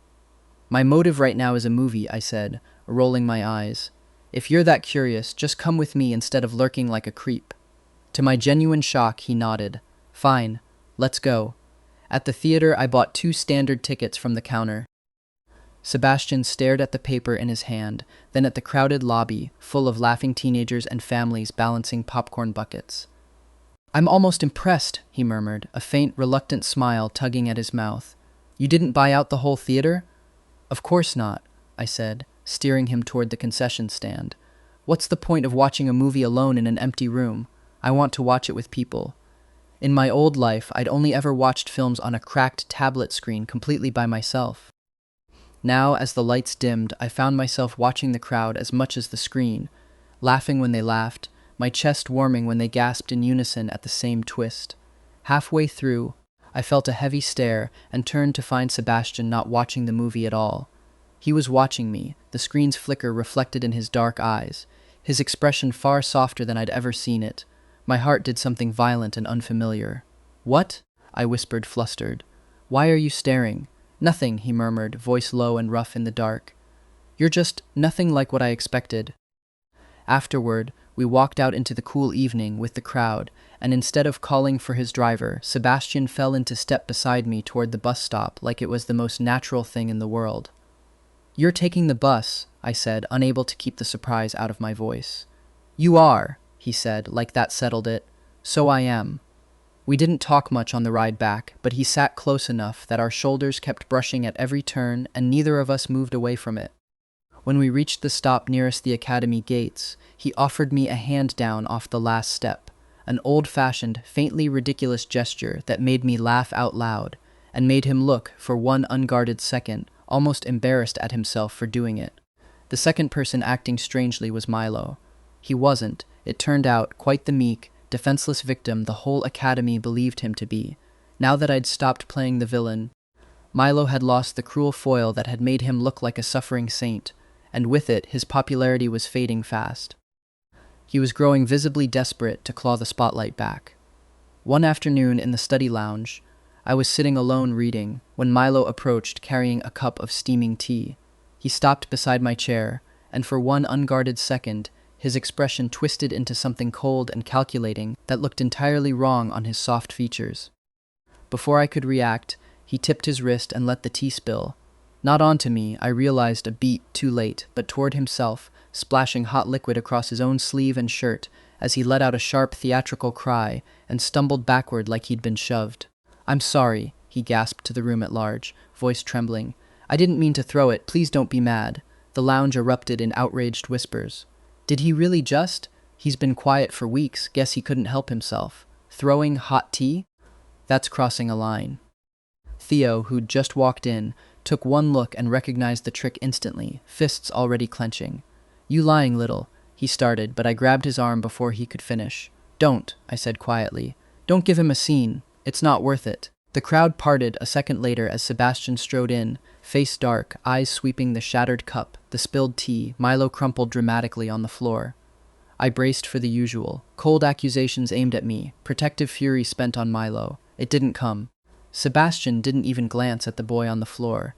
"My motive right now is a movie," I said, rolling my eyes. "If you're that curious, just come with me instead of lurking like a creep." To my genuine shock, he nodded. "Fine, let's go." At the theater, I bought 2 standard tickets from the counter. Sebastian stared at the paper in his hand, then at the crowded lobby, full of laughing teenagers and families balancing popcorn buckets. "I'm almost impressed," he murmured, a faint, reluctant smile tugging at his mouth. "You didn't buy out the whole theater?" "Of course not," I said, steering him toward the concession stand. "What's the point of watching a movie alone in an empty room? I want to watch it with people." In my old life, I'd only ever watched films on a cracked tablet screen completely by myself. Now, as the lights dimmed, I found myself watching the crowd as much as the screen, laughing when they laughed, my chest warming when they gasped in unison at the same twist. Halfway through, I felt a heavy stare and turned to find Sebastian not watching the movie at all. He was watching me, the screen's flicker reflected in his dark eyes, his expression far softer than I'd ever seen it. My heart did something violent and unfamiliar. "What?" I whispered, flustered. "Why are you staring?" "Nothing," he murmured, voice low and rough in the dark. "You're just nothing like what I expected." Afterward, we walked out into the cool evening with the crowd, and instead of calling for his driver, Sebastian fell into step beside me toward the bus stop like it was the most natural thing in the world. "You're taking the bus," I said, unable to keep the surprise out of my voice. "You are," he said, like that settled it. "So I am." We didn't talk much on the ride back, but he sat close enough that our shoulders kept brushing at every turn and neither of us moved away from it. When we reached the stop nearest the academy gates, he offered me a hand down off the last step, an old-fashioned, faintly ridiculous gesture that made me laugh out loud, and made him look, for one unguarded second, almost embarrassed at himself for doing it. The second person acting strangely was Milo. He wasn't, it turned out, quite the meek, defenseless victim the whole academy believed him to be. Now that I'd stopped playing the villain, Milo had lost the cruel foil that had made him look like a suffering saint, and with it, his popularity was fading fast. He was growing visibly desperate to claw the spotlight back. One afternoon in the study lounge, I was sitting alone reading when Milo approached carrying a cup of steaming tea. He stopped beside my chair, and for one unguarded second, his expression twisted into something cold and calculating that looked entirely wrong on his soft features. Before I could react, he tipped his wrist and let the tea spill. Not onto me, I realized a beat too late, but toward himself, splashing hot liquid across his own sleeve and shirt as he let out a sharp theatrical cry and stumbled backward like he'd been shoved. "I'm sorry," he gasped to the room at large, voice trembling. "I didn't mean to throw it, please don't be mad." The lounge erupted in outraged whispers. "Did he really just? He's been quiet for weeks, guess he couldn't help himself. Throwing hot tea? That's crossing a line." Theo, who'd just walked in, took one look and recognized the trick instantly, fists already clenching. "You lying little," he started, but I grabbed his arm before he could finish. "Don't," I said quietly. "Don't give him a scene. It's not worth it." The crowd parted a second later as Sebastian strode in, face dark, eyes sweeping the shattered cup, the spilled tea, Milo crumpled dramatically on the floor. I braced for the usual. Cold accusations aimed at me, protective fury spent on Milo. It didn't come. Sebastian didn't even glance at the boy on the floor.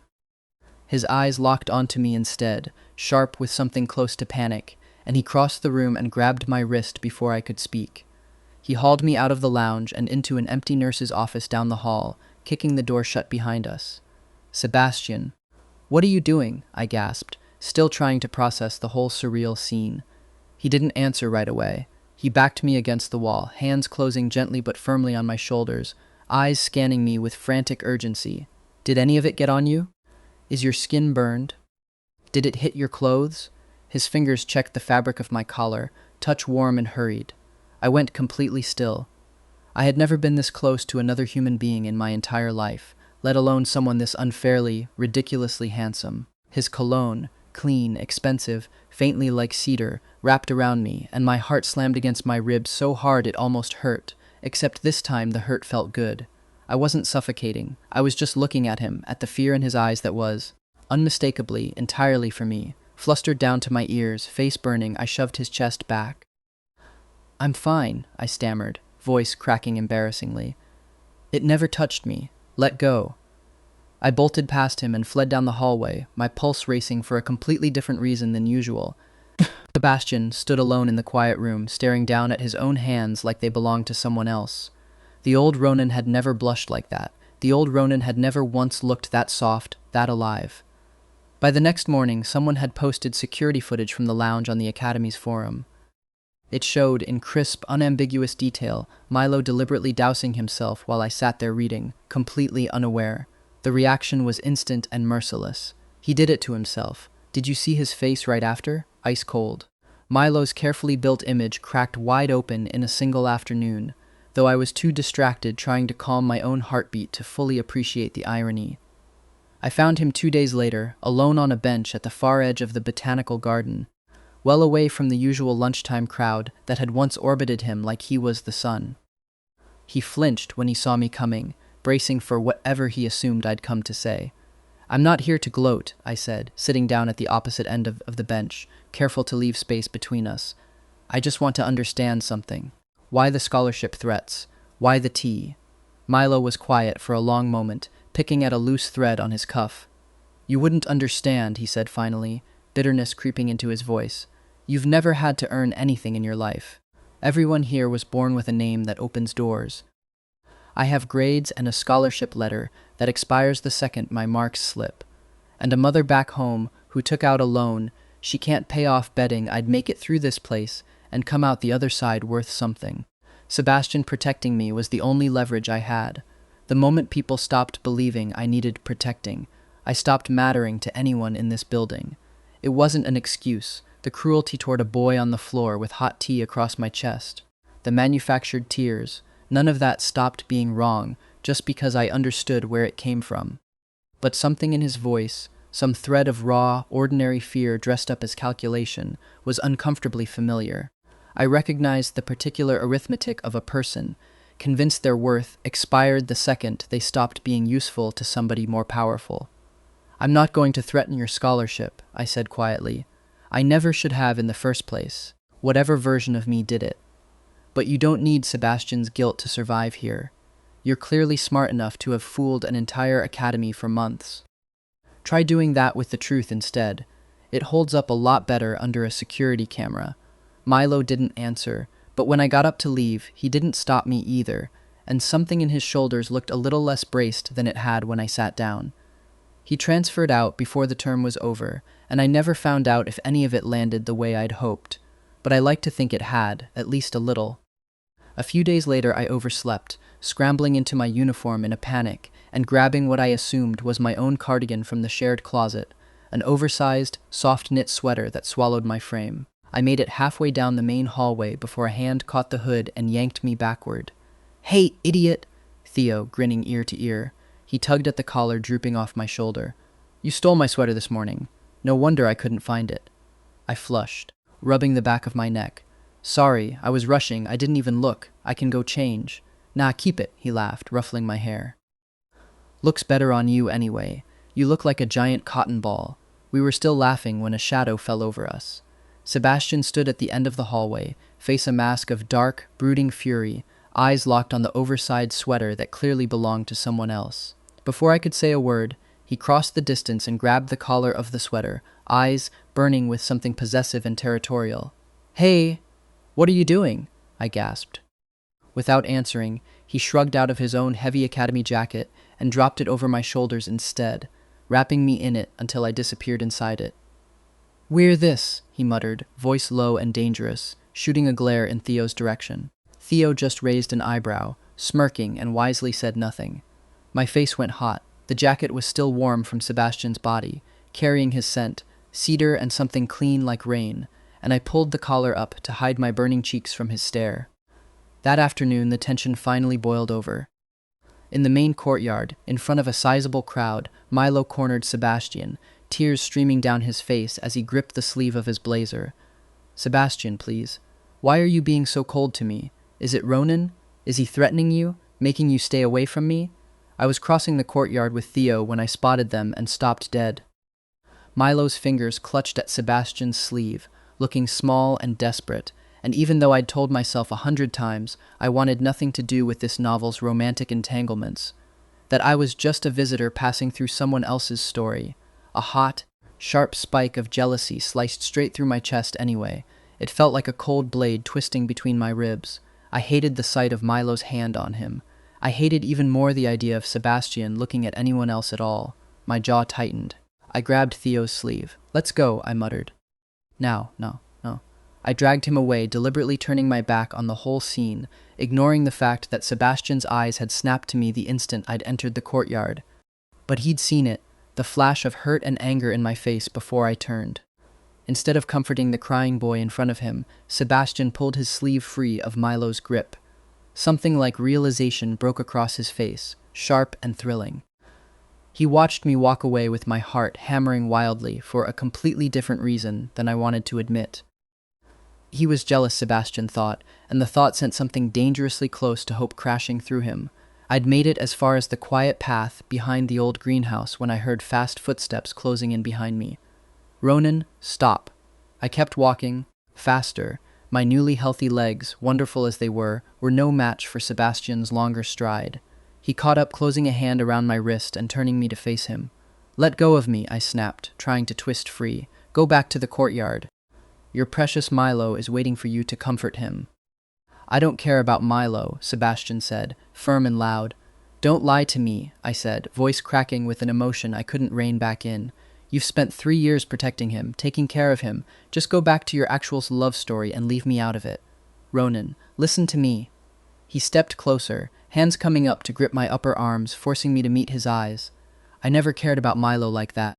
His eyes locked onto me instead, sharp with something close to panic, and he crossed the room and grabbed my wrist before I could speak. He hauled me out of the lounge and into an empty nurse's office down the hall, kicking the door shut behind us. "Sebastian." "What are you doing?" I gasped, still trying to process the whole surreal scene. He didn't answer right away. He backed me against the wall, hands closing gently but firmly on my shoulders, eyes scanning me with frantic urgency. Did any of it get on you? Is your skin burned? Did it hit your clothes? His fingers checked the fabric of my collar, touch warm and hurried. I went completely still. I had never been this close to another human being in my entire life, let alone someone this unfairly, ridiculously handsome. His cologne, clean, expensive, faintly like cedar, wrapped around me, and my heart slammed against my ribs so hard it almost hurt, except this time the hurt felt good. I wasn't suffocating. I was just looking at him, at the fear in his eyes that was, unmistakably, entirely for me. Flustered down to my ears, face burning, I shoved his chest back. "I'm fine," I stammered, voice cracking embarrassingly. "It never touched me. Let go." I bolted past him and fled down the hallway, my pulse racing for a completely different reason than usual. Sebastian stood alone in the quiet room, staring down at his own hands like they belonged to someone else. The old Ronan had never blushed like that. The old Ronan had never once looked that soft, that alive. By the next morning, someone had posted security footage from the lounge on the Academy's forum. It showed, in crisp, unambiguous detail, Milo deliberately dousing himself while I sat there reading, completely unaware. The reaction was instant and merciless. He did it to himself. Did you see his face right after? Ice cold. Milo's carefully built image cracked wide open in a single afternoon, though I was too distracted trying to calm my own heartbeat to fully appreciate the irony. I found him 2 days later, alone on a bench at the far edge of the botanical garden, well away from the usual lunchtime crowd that had once orbited him like he was the sun. He flinched when he saw me coming, bracing for whatever he assumed I'd come to say. "I'm not here to gloat," I said, sitting down at the opposite end of the bench, careful to leave space between us. "I just want to understand something. Why the scholarship threats? Why the tea?" Milo was quiet for a long moment, picking at a loose thread on his cuff. "You wouldn't understand," he said finally, bitterness creeping into his voice. "You've never had to earn anything in your life. Everyone here was born with a name that opens doors. I have grades and a scholarship letter that expires the second my marks slip. And a mother back home who took out a loan. She can't pay off betting I'd make it through this place and come out the other side worth something. Sebastian protecting me was the only leverage I had. The moment people stopped believing I needed protecting, I stopped mattering to anyone in this building. It wasn't an excuse, the cruelty toward a boy on the floor with hot tea across my chest, the manufactured tears, none of that stopped being wrong just because I understood where it came from. But something in his voice, some thread of raw, ordinary fear dressed up as calculation, was uncomfortably familiar. I recognized the particular arithmetic of a person, convinced their worth expired the second they stopped being useful to somebody more powerful. "I'm not going to threaten your scholarship," I said quietly. "I never should have in the first place. Whatever version of me did it. But you don't need Sebastian's guilt to survive here. You're clearly smart enough to have fooled an entire academy for months. Try doing that with the truth instead. It holds up a lot better under a security camera." Milo didn't answer, but when I got up to leave, he didn't stop me either, and something in his shoulders looked a little less braced than it had when I sat down. He transferred out before the term was over, and I never found out if any of it landed the way I'd hoped, but I like to think it had, at least a little. A few days later I overslept, scrambling into my uniform in a panic and grabbing what I assumed was my own cardigan from the shared closet, an oversized, soft-knit sweater that swallowed my frame. I made it halfway down the main hallway before a hand caught the hood and yanked me backward. "Hey, idiot!" Theo, grinning ear to ear. He tugged at the collar drooping off my shoulder. "You stole my sweater this morning. No wonder I couldn't find it." I flushed, rubbing the back of my neck. "Sorry, I was rushing. I didn't even look. I can go change." "Nah, keep it," he laughed, ruffling my hair. "Looks better on you anyway. You look like a giant cotton ball." We were still laughing when a shadow fell over us. Sebastian stood at the end of the hallway, face a mask of dark, brooding fury, eyes locked on the oversized sweater that clearly belonged to someone else. Before I could say a word, he crossed the distance and grabbed the collar of the sweater, eyes burning with something possessive and territorial. "Hey, what are you doing?" I gasped. Without answering, he shrugged out of his own heavy academy jacket and dropped it over my shoulders instead, wrapping me in it until I disappeared inside it. "We're this," he muttered, voice low and dangerous, shooting a glare in Theo's direction. Theo just raised an eyebrow, smirking, and wisely said nothing. My face went hot. The jacket was still warm from Sebastian's body, carrying his scent, cedar and something clean like rain, and I pulled the collar up to hide my burning cheeks from his stare. That afternoon, the tension finally boiled over. In the main courtyard, in front of a sizable crowd, Milo cornered Sebastian, tears streaming down his face as he gripped the sleeve of his blazer. "Sebastian, please. Why are you being so cold to me? Is it Ronan? Is he threatening you, making you stay away from me?" I was crossing the courtyard with Theo when I spotted them and stopped dead. Milo's fingers clutched at Sebastian's sleeve, looking small and desperate, and even though I'd told myself 100 times I wanted nothing to do with this novel's romantic entanglements, that I was just a visitor passing through someone else's story, a hot, sharp spike of jealousy sliced straight through my chest anyway. It felt like a cold blade twisting between my ribs. I hated the sight of Milo's hand on him. I hated even more the idea of Sebastian looking at anyone else at all. My jaw tightened. I grabbed Theo's sleeve. "Let's go," I muttered. "Now, no." I dragged him away, deliberately turning my back on the whole scene, ignoring the fact that Sebastian's eyes had snapped to me the instant I'd entered the courtyard. But he'd seen it, the flash of hurt and anger in my face before I turned. Instead of comforting the crying boy in front of him, Sebastian pulled his sleeve free of Milo's grip. Something like realization broke across his face, sharp and thrilling. He watched me walk away with my heart hammering wildly for a completely different reason than I wanted to admit. He was jealous, Sebastian thought, and the thought sent something dangerously close to hope crashing through him. I'd made it as far as the quiet path behind the old greenhouse when I heard fast footsteps closing in behind me. "Ronan, stop." I kept walking, faster. My newly healthy legs, wonderful as they were no match for Sebastian's longer stride. He caught up, closing a hand around my wrist and turning me to face him. "Let go of me," I snapped, trying to twist free. "Go back to the courtyard. Your precious Milo is waiting for you to comfort him." "I don't care about Milo," Sebastian said, firm and loud. "Don't lie to me," I said, voice cracking with an emotion I couldn't rein back in. "You've spent 3 years protecting him, taking care of him. Just go back to your actual love story and leave me out of it. Ronan, listen to me." He stepped closer, hands coming up to grip my upper arms, forcing me to meet his eyes. "I never cared about Milo like that.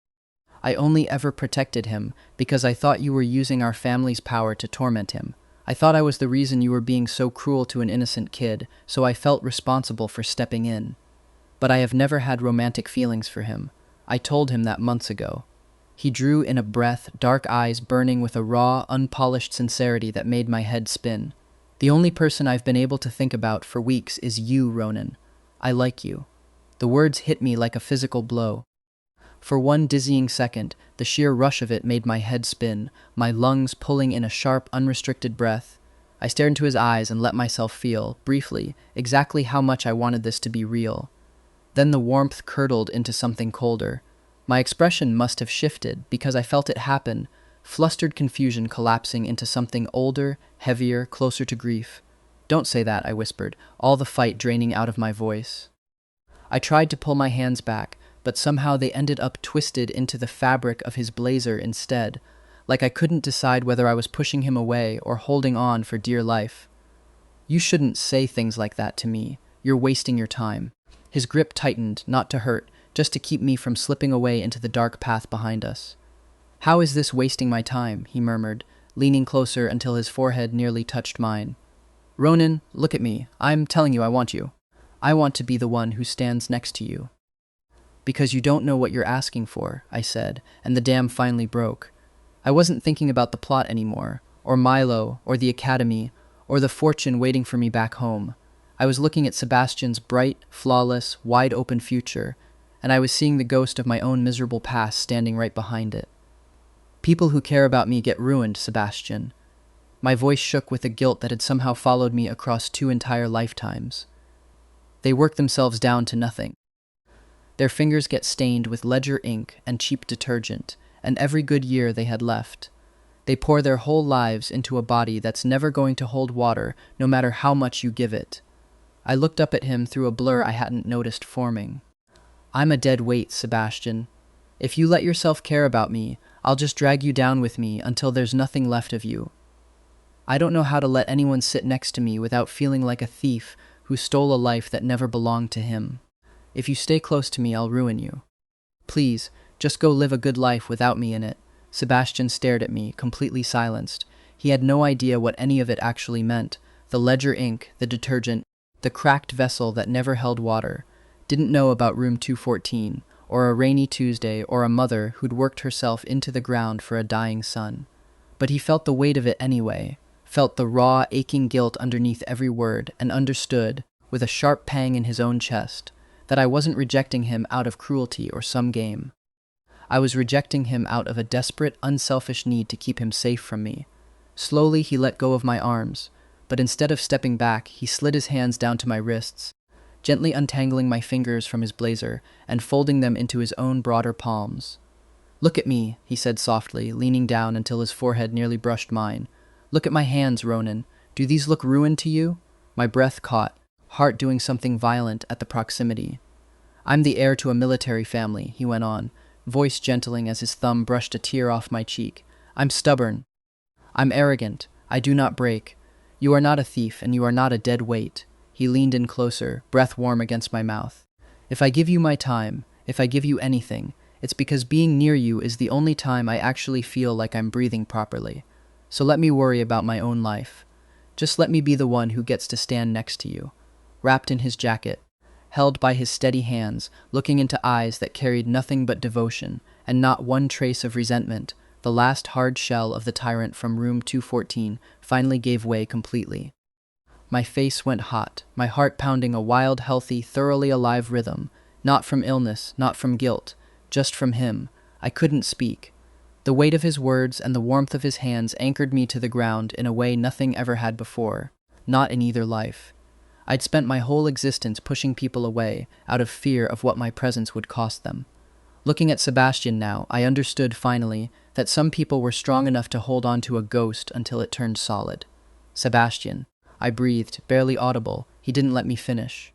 I only ever protected him because I thought you were using our family's power to torment him. I thought I was the reason you were being so cruel to an innocent kid, so I felt responsible for stepping in. But I have never had romantic feelings for him. I told him that months ago." He drew in a breath, dark eyes burning with a raw, unpolished sincerity that made my head spin. "The only person I've been able to think about for weeks is you, Ronan. I like you." The words hit me like a physical blow. For one dizzying second, the sheer rush of it made my head spin, my lungs pulling in a sharp, unrestricted breath. I stared into his eyes and let myself feel, briefly, exactly how much I wanted this to be real. Then the warmth curdled into something colder. My expression must have shifted because I felt it happen, flustered confusion collapsing into something older, heavier, closer to grief. "Don't say that," I whispered, all the fight draining out of my voice. I tried to pull my hands back, but somehow they ended up twisted into the fabric of his blazer instead, like I couldn't decide whether I was pushing him away or holding on for dear life. "You shouldn't say things like that to me. You're wasting your time." His grip tightened, not to hurt, just to keep me from slipping away into the dark path behind us. "How is this wasting my time?" he murmured, leaning closer until his forehead nearly touched mine. "Ronan, look at me. I'm telling you I want you. I want to be the one who stands next to you." "Because you don't know what you're asking for," I said, and the dam finally broke. I wasn't thinking about the plot anymore, or Milo, or the academy, or the fortune waiting for me back home. I was looking at Sebastian's bright, flawless, wide-open future, and I was seeing the ghost of my own miserable past standing right behind it. "People who care about me get ruined, Sebastian." My voice shook with the guilt that had somehow followed me across 2 entire lifetimes. "They work themselves down to nothing. Their fingers get stained with ledger ink and cheap detergent, and every good year they had left. They pour their whole lives into a body that's never going to hold water, no matter how much you give it." I looked up at him through a blur I hadn't noticed forming. "I'm a dead weight, Sebastian. If you let yourself care about me, I'll just drag you down with me until there's nothing left of you. I don't know how to let anyone sit next to me without feeling like a thief who stole a life that never belonged to him. If you stay close to me, I'll ruin you. Please, just go live a good life without me in it." Sebastian stared at me, completely silenced. He had no idea what any of it actually meant. The ledger ink, the detergent, the cracked vessel that never held water. Didn't know about room 214, or a rainy Tuesday, or a mother who'd worked herself into the ground for a dying son. But he felt the weight of it anyway, felt the raw, aching guilt underneath every word, and understood, with a sharp pang in his own chest, that I wasn't rejecting him out of cruelty or some game. I was rejecting him out of a desperate, unselfish need to keep him safe from me. Slowly he let go of my arms, but instead of stepping back, he slid his hands down to my wrists, gently untangling my fingers from his blazer and folding them into his own broader palms. "Look at me," he said softly, leaning down until his forehead nearly brushed mine. "Look at my hands, Ronan. Do these look ruined to you?" My breath caught, heart doing something violent at the proximity. "I'm the heir to a military family," he went on, voice gentling as his thumb brushed a tear off my cheek. "I'm stubborn. I'm arrogant. I do not break. You are not a thief, and you are not a dead weight." He leaned in closer, breath warm against my mouth. "If I give you my time, if I give you anything, it's because being near you is the only time I actually feel like I'm breathing properly. So let me worry about my own life. Just let me be the one who gets to stand next to you." Wrapped in his jacket, held by his steady hands, looking into eyes that carried nothing but devotion, and not one trace of resentment, the last hard shell of the tyrant from room 214 finally gave way completely. My face went hot, my heart pounding a wild, healthy, thoroughly alive rhythm, not from illness, not from guilt, just from him. I couldn't speak. The weight of his words and the warmth of his hands anchored me to the ground in a way nothing ever had before, not in either life. I'd spent my whole existence pushing people away, out of fear of what my presence would cost them. Looking at Sebastian now, I understood finally that some people were strong enough to hold on to a ghost until it turned solid. "Sebastian," I breathed, barely audible. He didn't let me finish.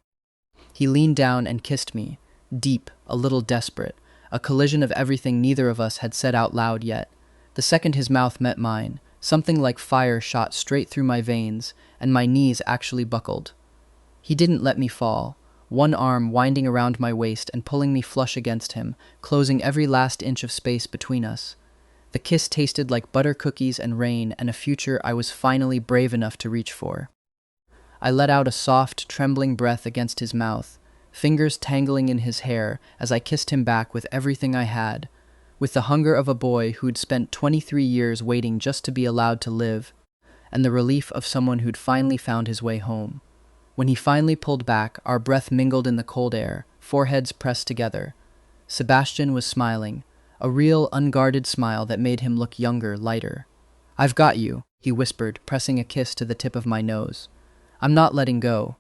He leaned down and kissed me, deep, a little desperate, a collision of everything neither of us had said out loud yet. The second his mouth met mine, something like fire shot straight through my veins, and my knees actually buckled. He didn't let me fall, one arm winding around my waist and pulling me flush against him, closing every last inch of space between us. The kiss tasted like butter cookies and rain and a future I was finally brave enough to reach for. I let out a soft, trembling breath against his mouth, fingers tangling in his hair as I kissed him back with everything I had, with the hunger of a boy who'd spent 23 years waiting just to be allowed to live, and the relief of someone who'd finally found his way home. When he finally pulled back, our breath mingled in the cold air, foreheads pressed together. Sebastian was smiling, a real, unguarded smile that made him look younger, lighter. "I've got you," he whispered, pressing a kiss to the tip of my nose. "I'm not letting go."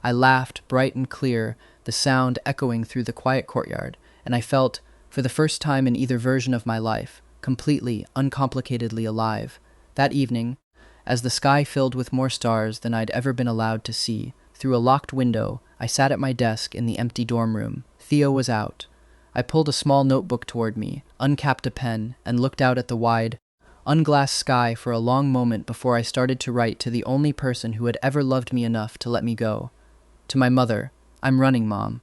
I laughed, bright and clear, the sound echoing through the quiet courtyard, and I felt, for the first time in either version of my life, completely, uncomplicatedly alive. That evening, as the sky filled with more stars than I'd ever been allowed to see, through a locked window, I sat at my desk in the empty dorm room. Theo was out. I pulled a small notebook toward me, uncapped a pen, and looked out at the wide, unglassed sky for a long moment before I started to write to the only person who had ever loved me enough to let me go. To my mother, "I'm running, Mom.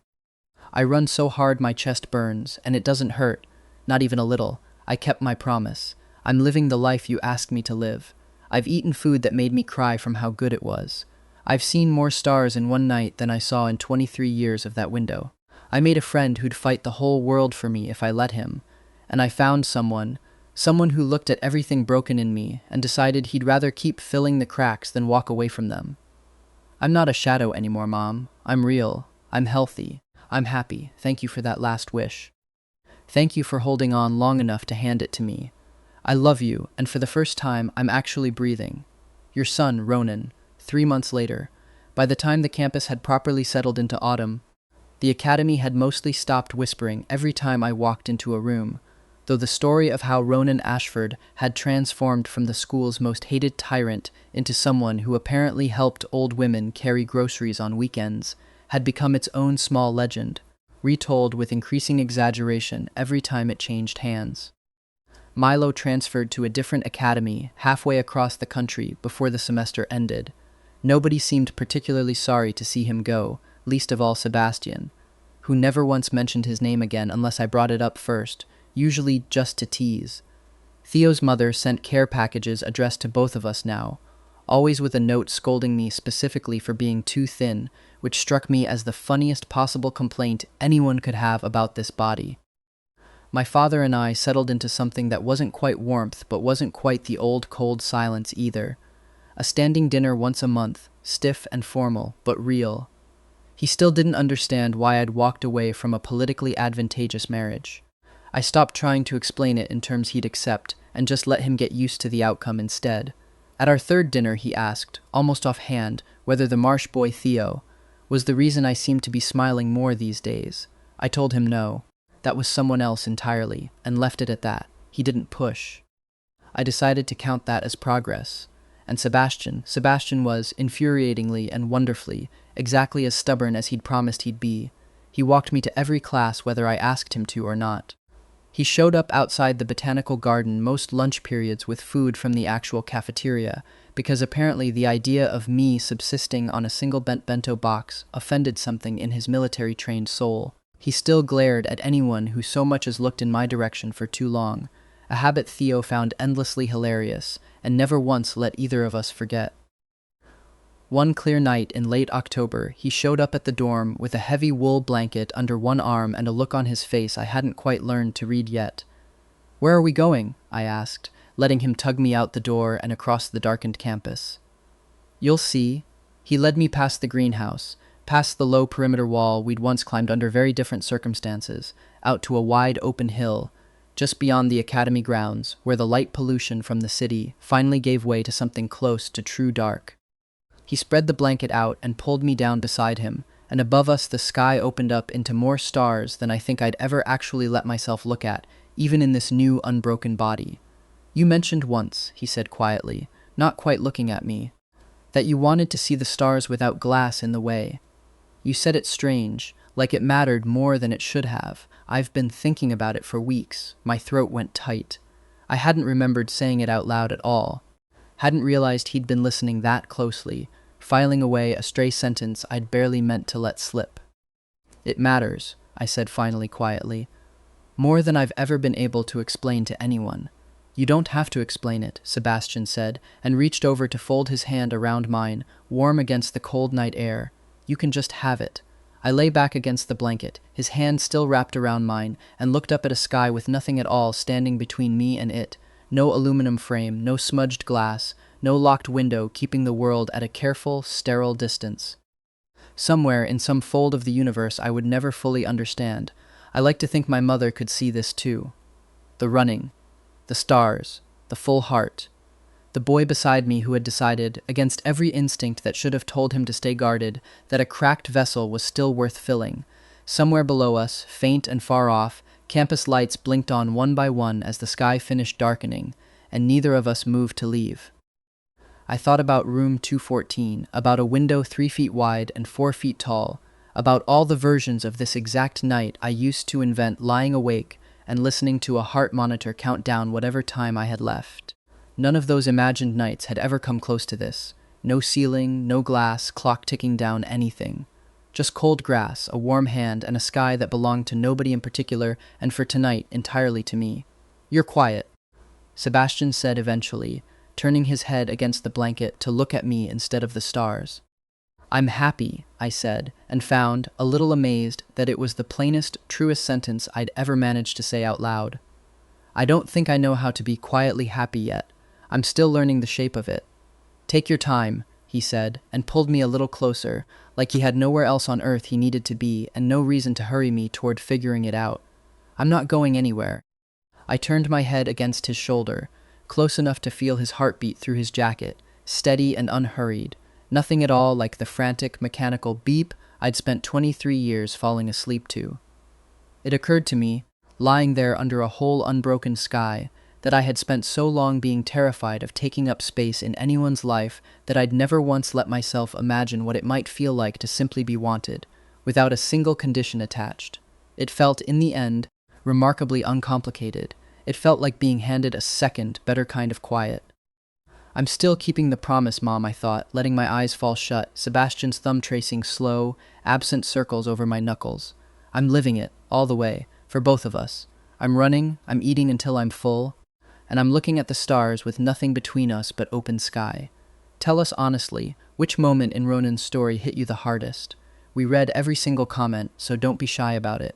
I run so hard my chest burns, and it doesn't hurt, not even a little. I kept my promise. I'm living the life you asked me to live. I've eaten food that made me cry from how good it was. I've seen more stars in one night than I saw in 23 years of that window. I made a friend who'd fight the whole world for me if I let him. And I found someone who looked at everything broken in me and decided he'd rather keep filling the cracks than walk away from them. I'm not a shadow anymore, Mom. I'm real. I'm healthy. I'm happy. Thank you for that last wish. Thank you for holding on long enough to hand it to me. I love you, and for the first time, I'm actually breathing. Your son, Ronan." 3 months later, by the time the campus had properly settled into autumn, the academy had mostly stopped whispering every time I walked into a room, though the story of how Ronan Ashford had transformed from the school's most hated tyrant into someone who apparently helped old women carry groceries on weekends had become its own small legend. retold with increasing exaggeration every time it changed hands. Milo transferred to a different academy halfway across the country before the semester ended. Nobody seemed particularly sorry to see him go, least of all Sebastian, who never once mentioned his name again unless I brought it up first, usually just to tease. Theo's mother sent care packages addressed to both of us now, always with a note scolding me specifically for being too thin, which struck me as the funniest possible complaint anyone could have about this body. My father and I settled into something that wasn't quite warmth but wasn't quite the old cold silence either. A standing dinner once a month, stiff and formal, but real. He still didn't understand why I'd walked away from a politically advantageous marriage. I stopped trying to explain it in terms he'd accept and just let him get used to the outcome instead. At our third dinner, he asked, almost offhand, whether the marsh boy Theo was the reason I seemed to be smiling more these days. I told him no. That was someone else entirely, and left it at that. He didn't push. I decided to count that as progress. And Sebastian was, infuriatingly and wonderfully, exactly as stubborn as he'd promised he'd be. He walked me to every class whether I asked him to or not. He showed up outside the botanical garden most lunch periods with food from the actual cafeteria, because apparently the idea of me subsisting on a single bento box offended something in his military-trained soul. He still glared at anyone who so much as looked in my direction for too long, a habit Theo found endlessly hilarious, and never once let either of us forget. One clear night in late October, he showed up at the dorm with a heavy wool blanket under one arm and a look on his face I hadn't quite learned to read yet. "Where are we going?" I asked, letting him tug me out the door and across the darkened campus. "You'll see." He led me past the greenhouse, past the low perimeter wall we'd once climbed under very different circumstances, out to a wide open hill, just beyond the academy grounds, where the light pollution from the city finally gave way to something close to true dark. He spread the blanket out and pulled me down beside him, and above us the sky opened up into more stars than I think I'd ever actually let myself look at, even in this new, unbroken body. "You mentioned once," he said quietly, not quite looking at me, "that you wanted to see the stars without glass in the way. You said it strange, like it mattered more than it should have. I've been thinking about it for weeks." My throat went tight. I hadn't remembered saying it out loud at all. Hadn't realized he'd been listening that closely, filing away a stray sentence I'd barely meant to let slip. "It matters," I said finally quietly. "More than I've ever been able to explain to anyone." "You don't have to explain it," Sebastian said, and reached over to fold his hand around mine, warm against the cold night air. "You can just have it." I lay back against the blanket, his hand still wrapped around mine, and looked up at a sky with nothing at all standing between me and it. No aluminum frame, no smudged glass, no locked window keeping the world at a careful, sterile distance. Somewhere in some fold of the universe I would never fully understand, I like to think my mother could see this too. The running, the stars, the full heart. The boy beside me who had decided, against every instinct that should have told him to stay guarded, that a cracked vessel was still worth filling. Somewhere below us, faint and far off, campus lights blinked on one by one as the sky finished darkening, and neither of us moved to leave. I thought about room 214, about a window 3 feet wide and 4 feet tall, about all the versions of this exact night I used to invent lying awake and listening to a heart monitor count down whatever time I had left. None of those imagined nights had ever come close to this. No ceiling, no glass, clock ticking down anything. Just cold grass, a warm hand, and a sky that belonged to nobody in particular, and for tonight, entirely to me. "You're quiet," Sebastian said eventually, turning his head against the blanket to look at me instead of the stars. "I'm happy," I said, and found, a little amazed, that it was the plainest, truest sentence I'd ever managed to say out loud. "I don't think I know how to be quietly happy yet. I'm still learning the shape of it." "Take your time," he said, and pulled me a little closer, like he had nowhere else on earth he needed to be and no reason to hurry me toward figuring it out. "I'm not going anywhere." I turned my head against his shoulder, close enough to feel his heartbeat through his jacket, steady and unhurried, nothing at all like the frantic, mechanical beep I'd spent 23 years falling asleep to. It occurred to me, lying there under a whole unbroken sky, that I had spent so long being terrified of taking up space in anyone's life that I'd never once let myself imagine what it might feel like to simply be wanted, without a single condition attached. It felt, in the end, remarkably uncomplicated. It felt like being handed a second, better kind of quiet. I'm still keeping the promise, Mom, I thought, letting my eyes fall shut, Sebastian's thumb tracing slow, absent circles over my knuckles. I'm living it, all the way, for both of us. I'm running, I'm eating until I'm full, and I'm looking at the stars with nothing between us but open sky. Tell us honestly, which moment in Ronan's story hit you the hardest? We read every single comment, so don't be shy about it.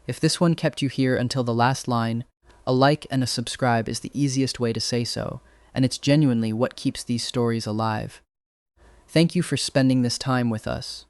If this one kept you here until the last line, a like and a subscribe is the easiest way to say so, and it's genuinely what keeps these stories alive. Thank you for spending this time with us.